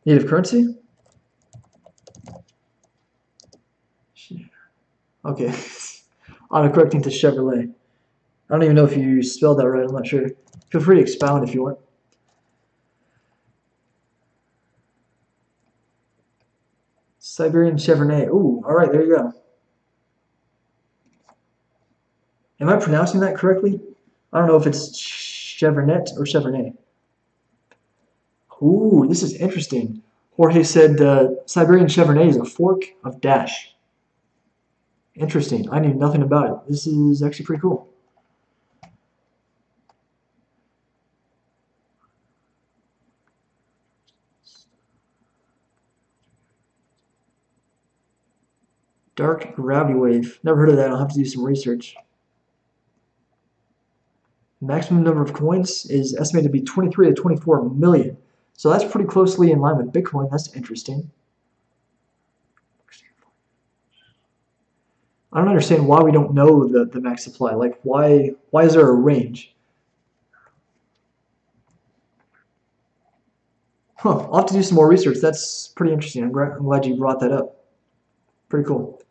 Speaker 1: native currency? Okay. Autocorrecting to Chevrolet. I don't even know if you spelled that right. I'm not sure. Feel free to expound if you want. Siberian Chevrolet. Ooh, all right, there you go. Am I pronouncing that correctly? I don't know if it's Chevrolet or Chevrolet. Ooh, this is interesting. Jorge said Siberian Chevrolet is a fork of Dash. Interesting. I knew nothing about it. This is actually pretty cool. Dark gravity wave. Never heard of that. I'll have to do some research. Maximum number of coins is estimated to be 23 to 24 million. So that's pretty closely in line with Bitcoin. That's interesting. I don't understand why we don't know the max supply. Like, why is there a range? Huh, I'll have to do some more research. That's pretty interesting. I'm glad you brought that up. Pretty cool.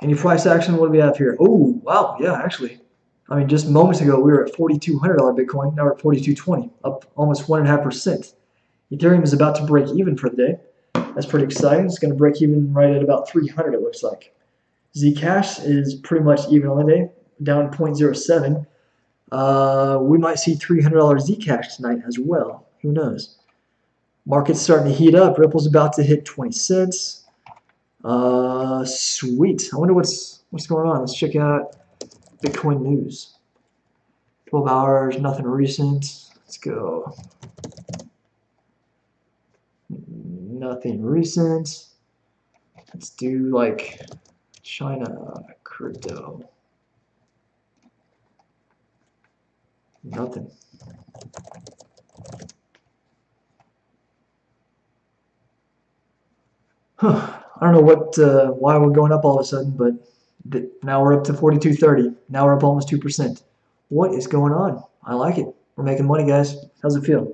Speaker 1: Any price action? What do we have here? Oh, wow. Yeah, actually. I mean, just moments ago, we were at $4,200 Bitcoin. Now we're at 42.20, up almost 1.5%. Ethereum is about to break even for the day. That's pretty exciting. It's going to break even right at about 300, it looks like. Zcash is pretty much even on the day, down 0.07. We might see $300 Zcash tonight as well. Who knows? Market's starting to heat up. Ripple's about to hit 20 cents. Sweet. I wonder what's going on. Let's check out Bitcoin news. 12 hours, nothing recent. Let's go. Nothing recent. Let's do like China crypto. Nothing. Huh. I don't know why we're going up all of a sudden, but now we're up to 42.30. Now we're up almost 2%. What is going on? I like it. We're making money, guys. How's it feel?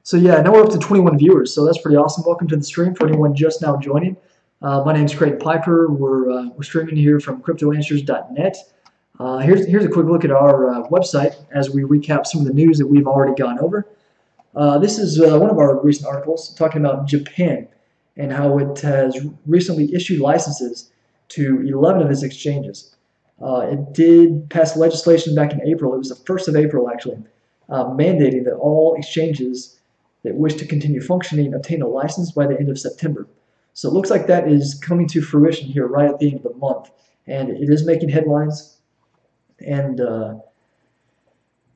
Speaker 1: So yeah, now we're up to 21 viewers, so that's pretty awesome. Welcome to the stream for anyone just now joining. My name is Craig Piper. We're streaming here from CryptoAnswers.net. Here's a quick look at our website as we recap some of the news that we've already gone over. This is one of our recent articles talking about Japan and how it has recently issued licenses to 11 of its exchanges. It did pass legislation back in April. It was the 1st of April, actually, mandating that all exchanges that wish to continue functioning obtain a license by the end of September. So it looks like that is coming to fruition here right at the end of the month. And it is making headlines. And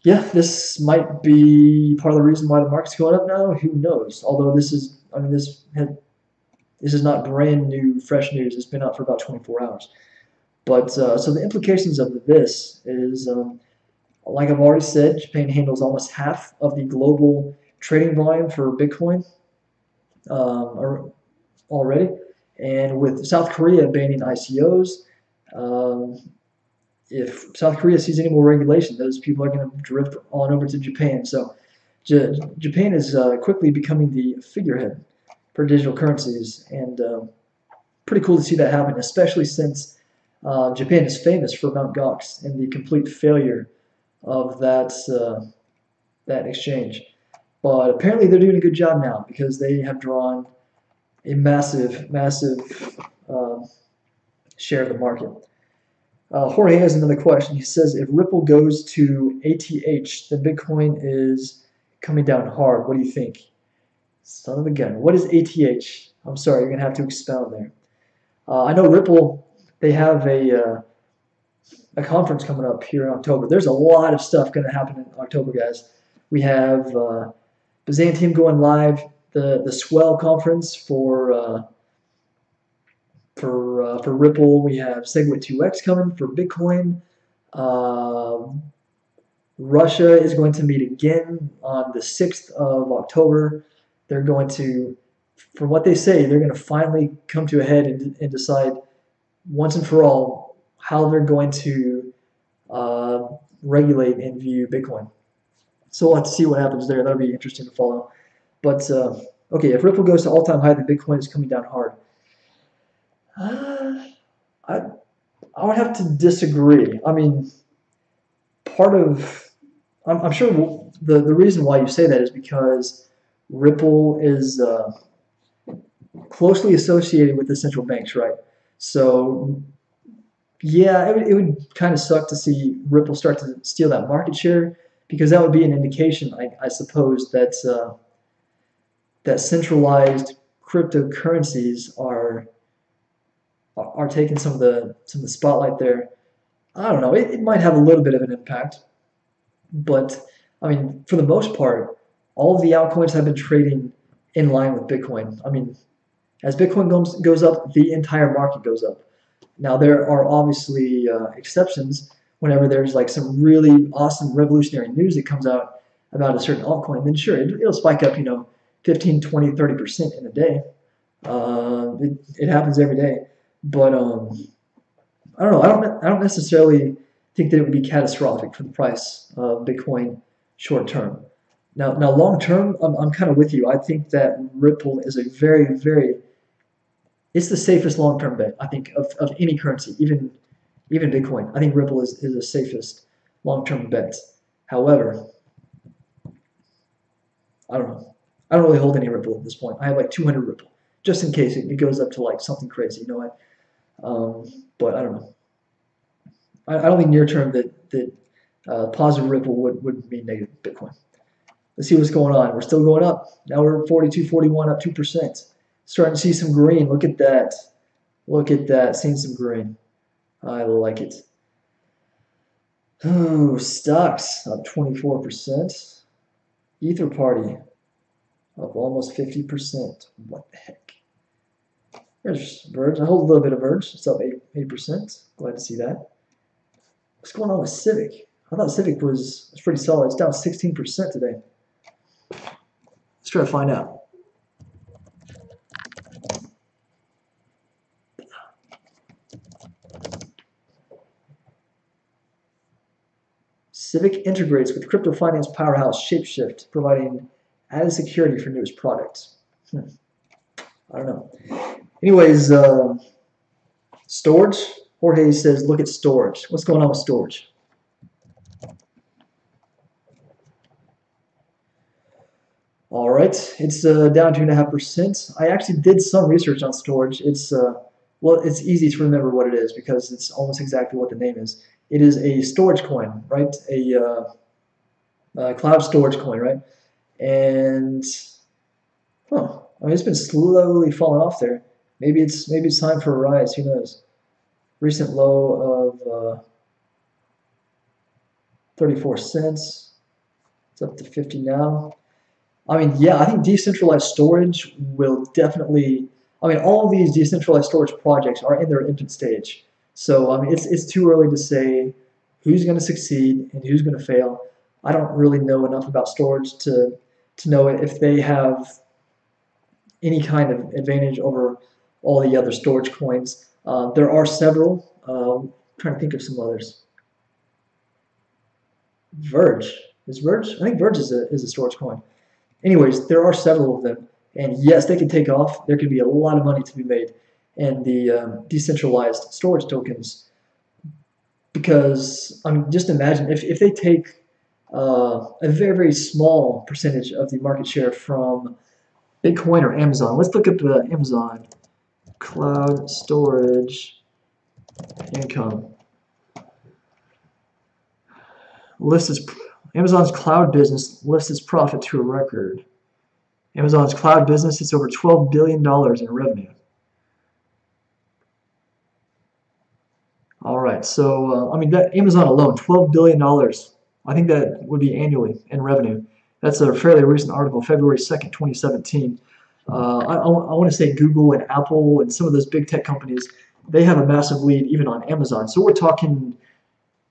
Speaker 1: yeah, this might be part of the reason why the market's going up now. Who knows? Although this is not brand new, fresh news. It's been out for about 24 hours. But so the implications of this is, like I've already said, Japan handles almost half of the global trading volume for Bitcoin already. And with South Korea banning ICOs, if South Korea sees any more regulation, those people are going to drift on over to Japan. So Japan is quickly becoming the figurehead for digital currencies, and pretty cool to see that happen, especially since Japan is famous for Mt. Gox and the complete failure of that exchange. But apparently they're doing a good job now because they have drawn a massive share of the market. Jorge has another question. He says, if Ripple goes to ATH, then Bitcoin is coming down hard. What do you think? Son of a gun. What is ATH? I'm sorry, you're going to have to expound there. I know Ripple, they have a conference coming up here in October. There's a lot of stuff going to happen in October, guys. We have Byzantium going live, the Swell conference for Ripple. We have SegWit 2x coming for Bitcoin. Russia is going to meet again on the 6th of October. They're going to, from what they say, they're going to finally come to a head and decide once and for all how they're going to regulate and view Bitcoin. So we'll have to see what happens there. That'll be interesting to follow. But okay, if Ripple goes to all-time high, then Bitcoin is coming down hard. I would have to disagree. I mean, I'm sure the reason why you say that is because Ripple is closely associated with the central banks, right? So yeah, it would kind of suck to see Ripple start to steal that market share, because that would be an indication, I suppose, that that centralized cryptocurrencies are taking some of the spotlight there. I don't know. It might have a little bit of an impact, but I mean, for the most part, all of the altcoins have been trading in line with Bitcoin. I mean, as Bitcoin goes up, the entire market goes up. Now, there are obviously exceptions whenever there's like some really awesome revolutionary news that comes out about a certain altcoin. Then sure, it'll spike up, 15, 20, 30% in a day. It happens every day. But I don't know. I don't necessarily think that it would be catastrophic for the price of Bitcoin short term. Now long term, I'm kind of with you. I think that Ripple is a very it's the safest long term bet I think of any currency, even Bitcoin. I think Ripple is the safest long term bet. However, I don't know. I don't really hold any Ripple at this point. I have like 200 Ripple just in case it goes up to like something crazy. You know what? But I don't know. I don't think near term that positive Ripple would mean negative Bitcoin. Let's see what's going on. We're still going up. Now we're 42.41, up 2%. Starting to see some green. Look at that. Look at that. Seeing some green. I like it. Oh, stocks up 24%. Ether Party up almost 50%. What the heck? There's Verge. I hold a little bit of Verge. It's up 8%. Glad to see that. What's going on with Civic? I thought Civic was pretty solid. It's down 16% today. Let's try to find out. Civic integrates with crypto finance powerhouse Shapeshift, providing added security for newest products. I don't know. Anyways, storage. Jorge says, look at storage. What's going on with storage? All right, it's down 2.5%. I actually did some research on storage. It's well, it's easy to remember what it is because it's almost exactly what the name is. It is a storage coin, right? A cloud storage coin, right? And I mean, it's been slowly falling off there. Maybe it's time for a rise. Who knows? Recent low of 34 cents. It's up to 50 now. I mean, yeah, I think decentralized storage will definitely. I mean, all of these decentralized storage projects are in their infant stage. So I mean, it's too early to say who's going to succeed and who's going to fail. I don't really know enough about storage to know if they have any kind of advantage over all the other storage coins. There are several. I'm trying to think of some others. Verge is Verge. I think Verge is a storage coin. Anyways, there are several of them, and yes, they can take off. There could be a lot of money to be made in the decentralized storage tokens because I mean, just imagine if they take a very small percentage of the market share from Bitcoin or Amazon. Let's look up Amazon cloud storage income. Amazon's cloud business lifts its profit to a record. Amazon's cloud business is over $12 billion in revenue. All right, so I mean that Amazon alone, $12 billion. I think that would be annually in revenue. That's a fairly recent article, February 2nd, 2017. I want to say Google and Apple and some of those big tech companies, they have a massive lead even on Amazon. So we're talking,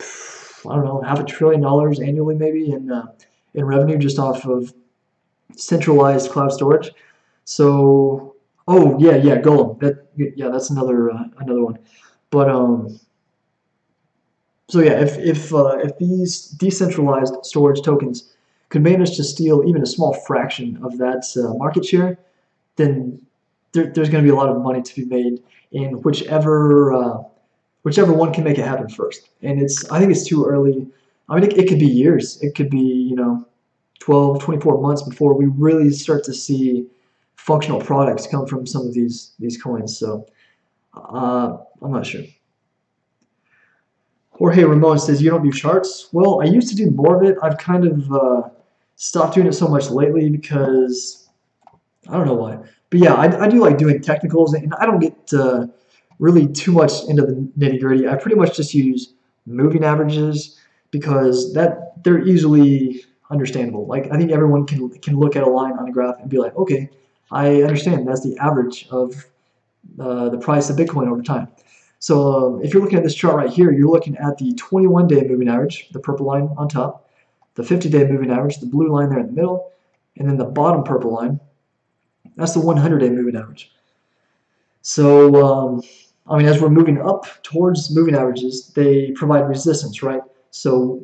Speaker 1: I don't know, $500 billion annually maybe in revenue just off of centralized cloud storage. So, oh yeah, Golem. That's another one. But so yeah, if these decentralized storage tokens could manage to steal even a small fraction of that market share, then there's going to be a lot of money to be made in whichever one can make it happen first. And I think it's too early. I mean, it could be years. It could be 12, 24 months before we really start to see functional products come from some of these coins. So I'm not sure. Jorge Ramon says, you don't do charts? Well, I used to do more of it. I've kind of stopped doing it so much lately because I don't know why. But yeah, I do like doing technicals, and I don't get really too much into the nitty gritty. I pretty much just use moving averages because they're easily understandable. Like I think everyone can look at a line on a graph and be like, okay, I understand that's the average of the price of Bitcoin over time. So if you're looking at this chart right here, you're looking at the 21-day moving average, the purple line on top, the 50-day moving average, the blue line there in the middle, and then the bottom purple line, that's the 100-day moving average. So I mean, as we're moving up towards moving averages, they provide resistance, right? So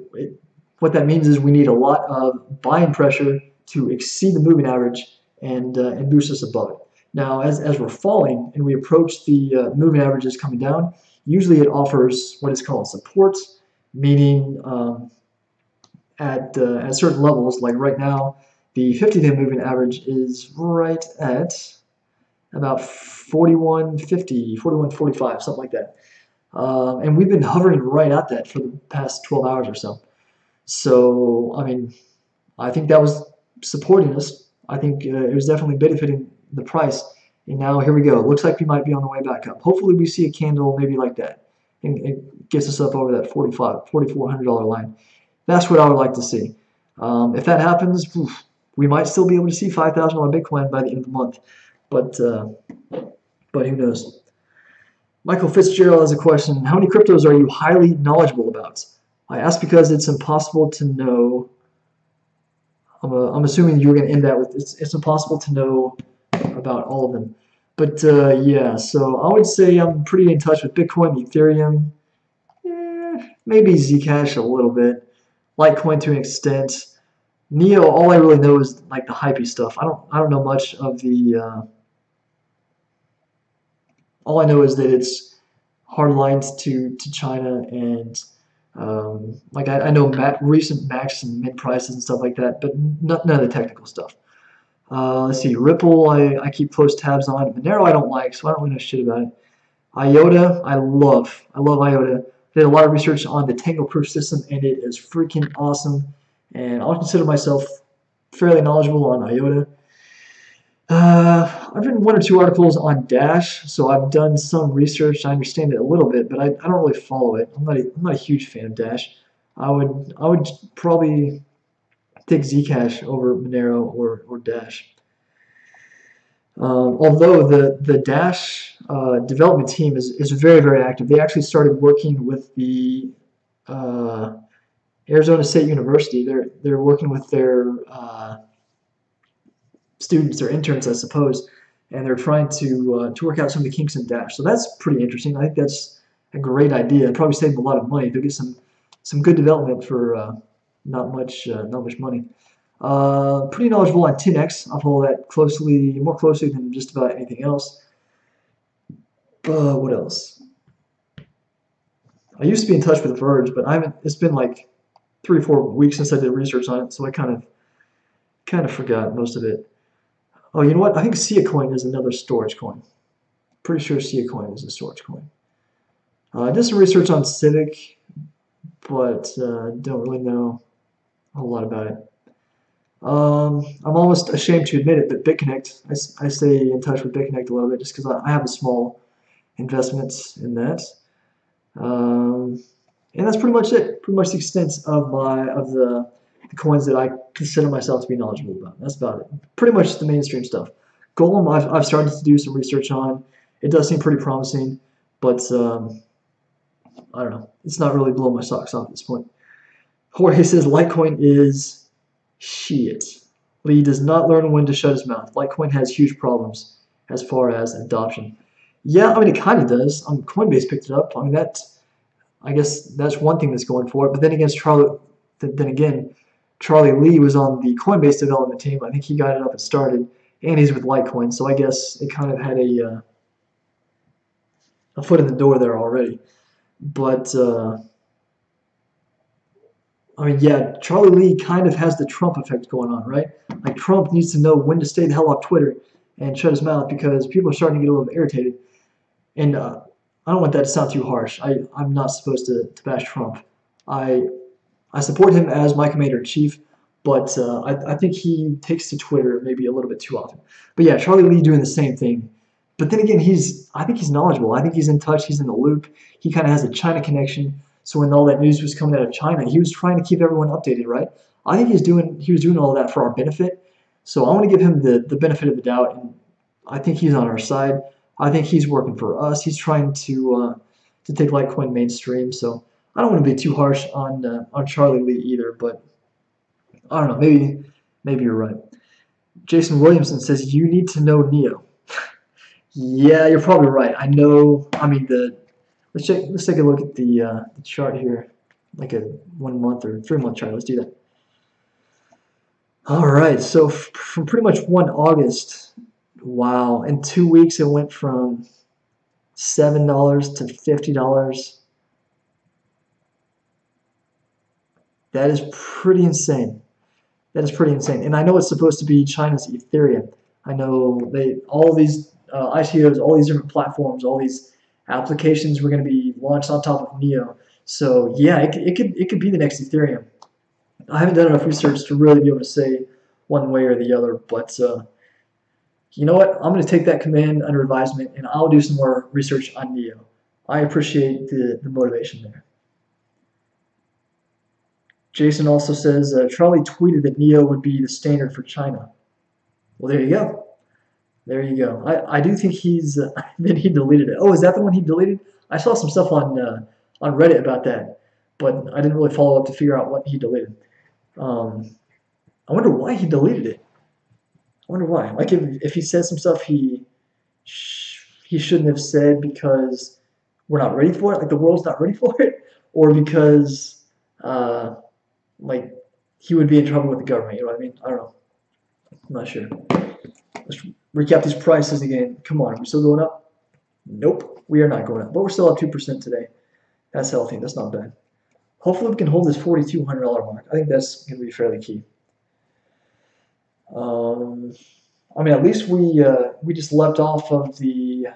Speaker 1: what that means is we need a lot of buying pressure to exceed the moving average and boost us above it. Now, as we're falling and we approach the moving averages coming down, usually it offers what is called support, meaning at certain levels, like right now, the 50-day moving average is right at about 41.50, 41.45, something like that. And we've been hovering right at that for the past 12 hours or so. So, I mean, I think that was supporting us. I think it was definitely benefiting the price. And now here we go. It looks like we might be on the way back up. Hopefully we see a candle maybe like that. And it gets us up over that $4,400 line. That's what I would like to see. If that happens, we might still be able to see $5,000 Bitcoin by the end of the month. But who knows? Michael Fitzgerald has a question. How many cryptos are you highly knowledgeable about? I ask because it's impossible to know. I'm assuming you were going to end that with it's impossible to know about all of them. But yeah, so I would say I'm pretty in touch with Bitcoin, Ethereum, maybe Zcash a little bit, Litecoin to an extent. Neo, all I really know is like the hypey stuff. I don't know much of the. All I know is that it's hard lines to China and like I know recent max and mid prices and stuff like that, but none of the technical stuff. Let's see, Ripple, I keep close tabs on. Monero I don't like, so I don't really know shit about it. IOTA, I love IOTA. Did a lot of research on the Tango proof system, and it is freaking awesome. And I'll consider myself fairly knowledgeable on IOTA. I've written one or two articles on Dash, so I've done some research. I understand it a little bit, but I don't really follow it. I'm not a huge fan of Dash. I would probably take Zcash over Monero or Dash. Although the Dash development team is very, very active. They actually started working with the Arizona State University. They're working with their students or interns, I suppose, and they're trying to work out some of the kinks in Dash. So that's pretty interesting. I think that's a great idea. It'll probably save them a lot of money. They'll get some good development for not much money. Pretty knowledgeable on 10x. I follow that more closely than just about anything else. What else? I used to be in touch with Verge, but I haven't. It's been like 3 or 4 weeks since I did research on it, so I kind of forgot most of it. Oh, you know what? I think Sia Coin is another storage coin. Pretty sure Sia Coin is a storage coin. I did some research on Civic, but don't really know a whole lot about it. I'm almost ashamed to admit it, but BitConnect, I stay in touch with BitConnect a little bit just because I have a small investment in that. And that's pretty much it. Pretty much the extent of the coins that I consider myself to be knowledgeable about. That's about it. Pretty much the mainstream stuff. Golem, I've started to do some research on. It does seem pretty promising, but I don't know. It's not really blowing my socks off at this point. Jorge says Litecoin is shit. Lee does not learn when to shut his mouth. Litecoin has huge problems as far as adoption. Yeah, I mean, it kind of does. Coinbase picked it up. I mean, I guess that's one thing that's going for it. But then again, Charlie Lee was on the Coinbase development team. I think he got it up and started, and he's with Litecoin. So I guess it kind of had a foot in the door there already. But I mean, yeah, Charlie Lee kind of has the Trump effect going on, right? Like Trump needs to know when to stay the hell off Twitter and shut his mouth because people are starting to get a little bit irritated. And I don't want that to sound too harsh. I'm not supposed to bash Trump. I support him as my commander-in-chief, but I think he takes to Twitter maybe a little bit too often. But yeah, Charlie Lee doing the same thing. But then again, I think he's knowledgeable. I think he's in touch. He's in the loop. He kind of has a China connection. So when all that news was coming out of China, he was trying to keep everyone updated, right? I think he was doing all that for our benefit. So I want to give him the benefit of the doubt, and I think he's on our side. I think he's working for us. He's trying to take Litecoin mainstream. So I don't want to be too harsh on Charlie Lee either, but I don't know. Maybe you're right. Jason Williamson says you need to know Neo. Yeah, you're probably right. I know. I mean, let's check. Let's take a look at the chart here, like a 1 month or 3 month chart. Let's do that. All right. So from pretty much 1 August, wow, in 2 weeks it went from $7 to $50. That is pretty insane. That is pretty insane. And I know it's supposed to be China's Ethereum. I know all these ICOs, all these different platforms, all these applications were going to be launched on top of Neo. So yeah, it could be the next Ethereum. I haven't done enough research to really be able to say one way or the other, but you know what? I'm going to take that command under advisement, and I'll do some more research on Neo. I appreciate the motivation there. Jason also says Charlie tweeted that Neo would be the standard for China. Well, there you go. There you go. I do think he's then he deleted it. Oh, is that the one he deleted? I saw some stuff on Reddit about that, but I didn't really follow up to figure out what he deleted. Um, I wonder why he deleted it. I wonder why. Like if he said some stuff he shouldn't have said because we're not ready for it, like the world's not ready for it, or because uh, like he would be in trouble with the government. You know what I mean? I don't know. I'm not sure. Let's recap these prices again. Come on, are we still going up? Nope, we are not going up, but we're still up 2% today. That's healthy. That's not bad. Hopefully, we can hold this $4,200 mark. I think that's going to be fairly key. I mean, at least we just left off of the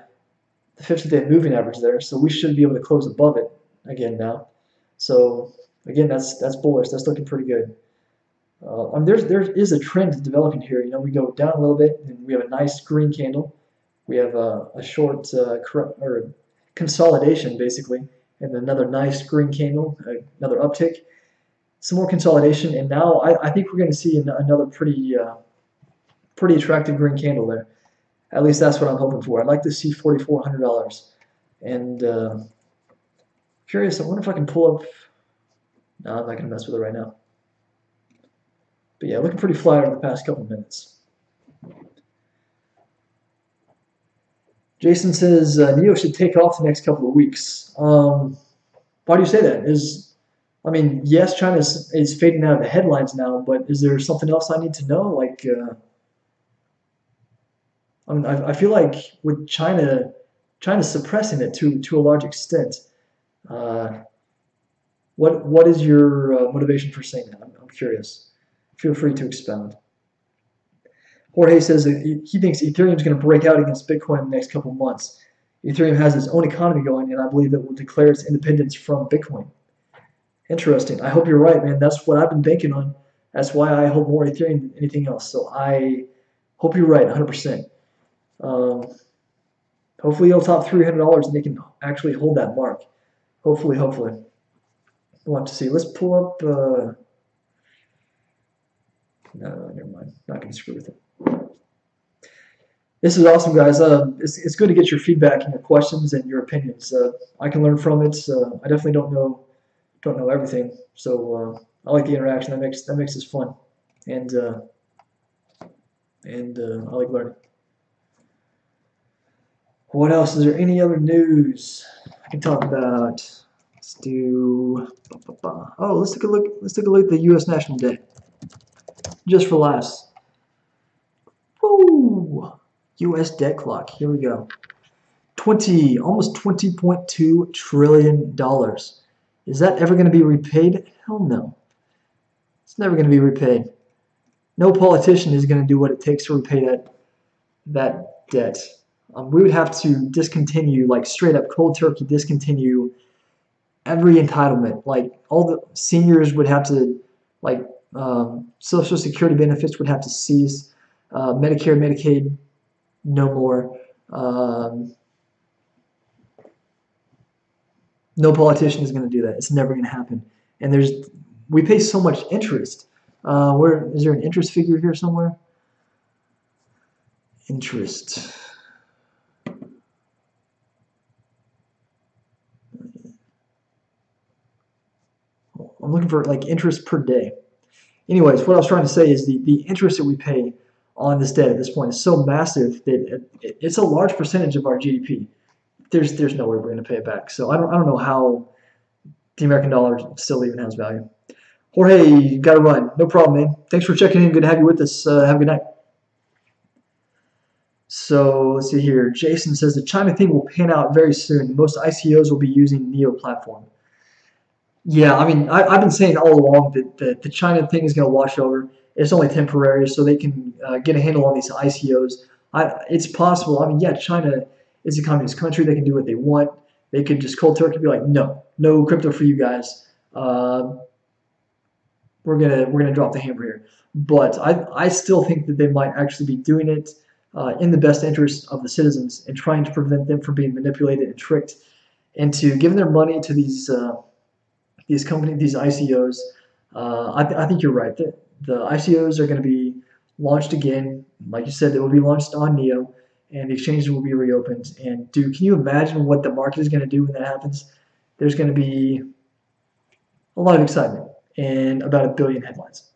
Speaker 1: 50-day moving average there, so we should be able to close above it again now. So again, that's bullish. That's looking pretty good. I mean, there is a trend developing here. You know, we go down a little bit, and we have a nice green candle. We have a short or consolidation basically, and another nice green candle, another uptick, some more consolidation, and now I think we're going to see another pretty attractive green candle there. At least that's what I'm hoping for. I'd like to see $4,400, and curious. I wonder if I can pull up. No, I'm not going to mess with it right now. But yeah, looking pretty flat over the past couple minutes. Jason says Neo should take off the next couple of weeks. Why do you say that? I mean, yes, China is fading out of the headlines now, but is there something else I need to know? Like, I mean, I feel like with China's suppressing it to a large extent. Uh, what is your motivation for saying that? I'm curious. Feel free to expound. Jorge says that he thinks Ethereum is going to break out against Bitcoin in the next couple of months. Ethereum has its own economy going, and I believe it will declare its independence from Bitcoin. Interesting. I hope you're right, man. That's what I've been banking on. That's why I hold more Ethereum than anything else. So I hope you're right, 100%. Hopefully it'll top $300 and they can actually hold that mark. Hopefully. We'll have to see. Let's pull up. No, never mind. Not going to screw with it. This is awesome, guys. It's good to get your feedback and your questions and your opinions. I can learn from it. I definitely don't know everything, so I like the interaction. That makes this fun, and I like learning. What else? Is there any other news I can talk about? Let's do. Oh, let's take a look. Let's take a look at the U.S. national debt, just for laughs. Woo! U.S. debt clock. Here we go. Almost $20.2 trillion. Is that ever going to be repaid? Hell no. It's never going to be repaid. No politician is going to do what it takes to repay that debt. We would have to discontinue, like straight up cold turkey, discontinue every entitlement. Like all the seniors would have to, like Social Security benefits would have to cease. Medicare, Medicaid, no more. No politician is going to do that. It's never going to happen. And we pay so much interest. Where is there an interest figure here somewhere? Interest. I'm looking for like interest per day. Anyways, what I was trying to say is the interest that we pay on this debt at this point is so massive that it's a large percentage of our GDP. There's no way we're going to pay it back. So I don't know how the American dollar still even has value. Jorge, you got to run. No problem, man. Thanks for checking in. Good to have you with us. Have a good night. So let's see here. Jason says the China thing will pan out very soon. Most ICOs will be using Neo platform. Yeah, I mean, I've been saying all along that the China thing is going to wash over. It's only temporary, so they can get a handle on these ICOs. It's possible. I mean, yeah, China is a communist country. They can do what they want. They could just cold turkey be like, no, no crypto for you guys. We're gonna drop the hammer here. But I still think that they might actually be doing it in the best interest of the citizens and trying to prevent them from being manipulated and tricked into giving their money to these companies, these ICOs. I think you're right. The ICOs are going to be launched again. Like you said, they will be launched on Neo, and the exchanges will be reopened. And dude, can you imagine what the market is going to do when that happens? There's going to be a lot of excitement and about 1 billion headlines.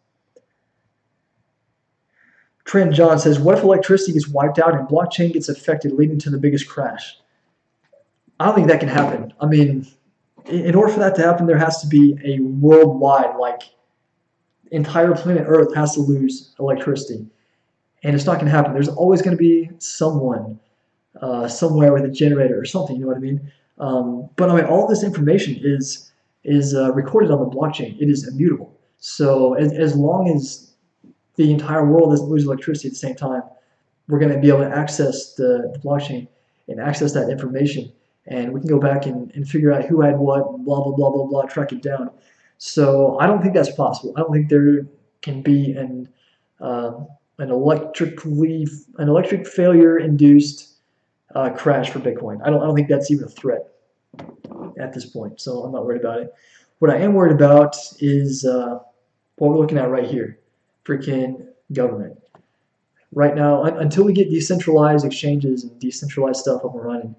Speaker 1: Trent John says, what if electricity gets wiped out and blockchain gets affected, leading to the biggest crash? I don't think that can happen. I mean, in order for that to happen, there has to be a worldwide, like, entire planet Earth has to lose electricity. And it's not going to happen. There's always going to be someone somewhere with a generator or something, you know what I mean? But I mean, all this information is recorded on the blockchain. It is immutable. So as long as the entire world doesn't lose electricity at the same time, we're going to be able to access the blockchain and access that information. And we can go back and figure out who had what, and blah, blah, blah, blah, blah, track it down. So I don't think that's possible. I don't think there can be an electric failure induced crash for Bitcoin. I don't think that's even a threat at this point. So I'm not worried about it. What I am worried about is what we're looking at right here, freaking government. Right now, until we get decentralized exchanges and decentralized stuff up and running,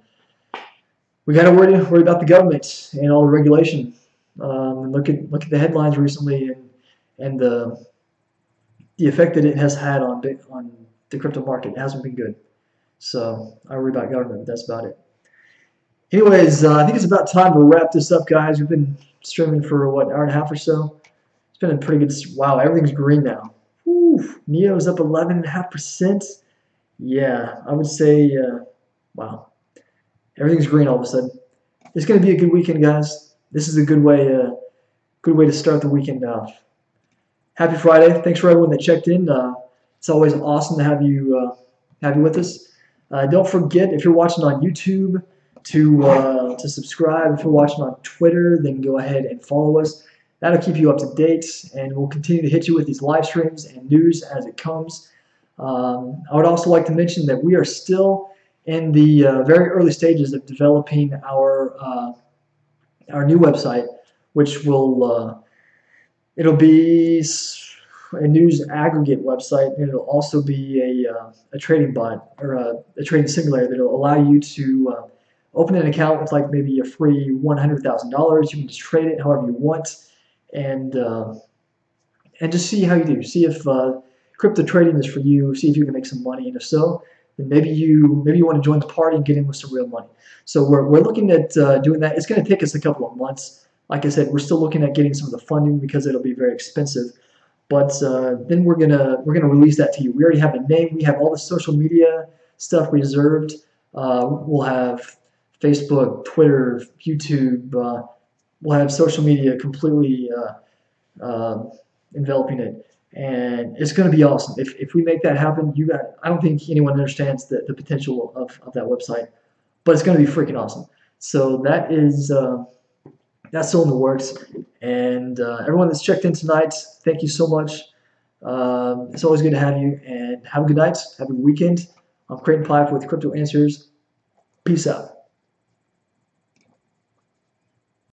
Speaker 1: we got to worry about the government and all the regulation. Look at the headlines recently and the effect that it has had on the crypto market. It hasn't been good. So I worry about government, but that's about it. Anyways, I think it's about time to wrap this up, guys. We've been streaming for what, an hour and a half or so. It's been a pretty good. Wow, everything's green now. Whew, Neo's up 11.5%. Yeah, I would say, wow, everything's green all of a sudden. It's going to be a good weekend, guys. This is a good way to start the weekend off. Happy Friday! Thanks for everyone that checked in. It's always awesome to have you with us. Don't forget, if you're watching on YouTube, to subscribe. If you're watching on Twitter, then go ahead and follow us. That'll keep you up to date, and we'll continue to hit you with these live streams and news as it comes. I would also like to mention that we are still in the very early stages of developing our new website, which will it'll be a news aggregate website, and it'll also be a trading bot or a trading simulator that'll allow you to open an account with like maybe a free $100,000. You can just trade it however you want, and just see how you do. See if crypto trading is for you. See if you can make some money, and if so, then maybe you want to join the party and get in with some real money. So we're looking at doing that. It's going to take us a couple of months. Like I said, we're still looking at getting some of the funding because it'll be very expensive. But then we're gonna release that to you. We already have a name. We have all the social media stuff reserved. We'll have Facebook, Twitter, YouTube. We'll have social media completely enveloping it, and it's going to be awesome. If we make that happen, I don't think anyone understands the potential of that website, but it's going to be freaking awesome. So that is that's still in the works. And everyone that's checked in tonight, thank you so much. It's always good to have you, and have a good night. Have a good weekend. I'm Creighton Pipe with Crypto Answers. Peace out.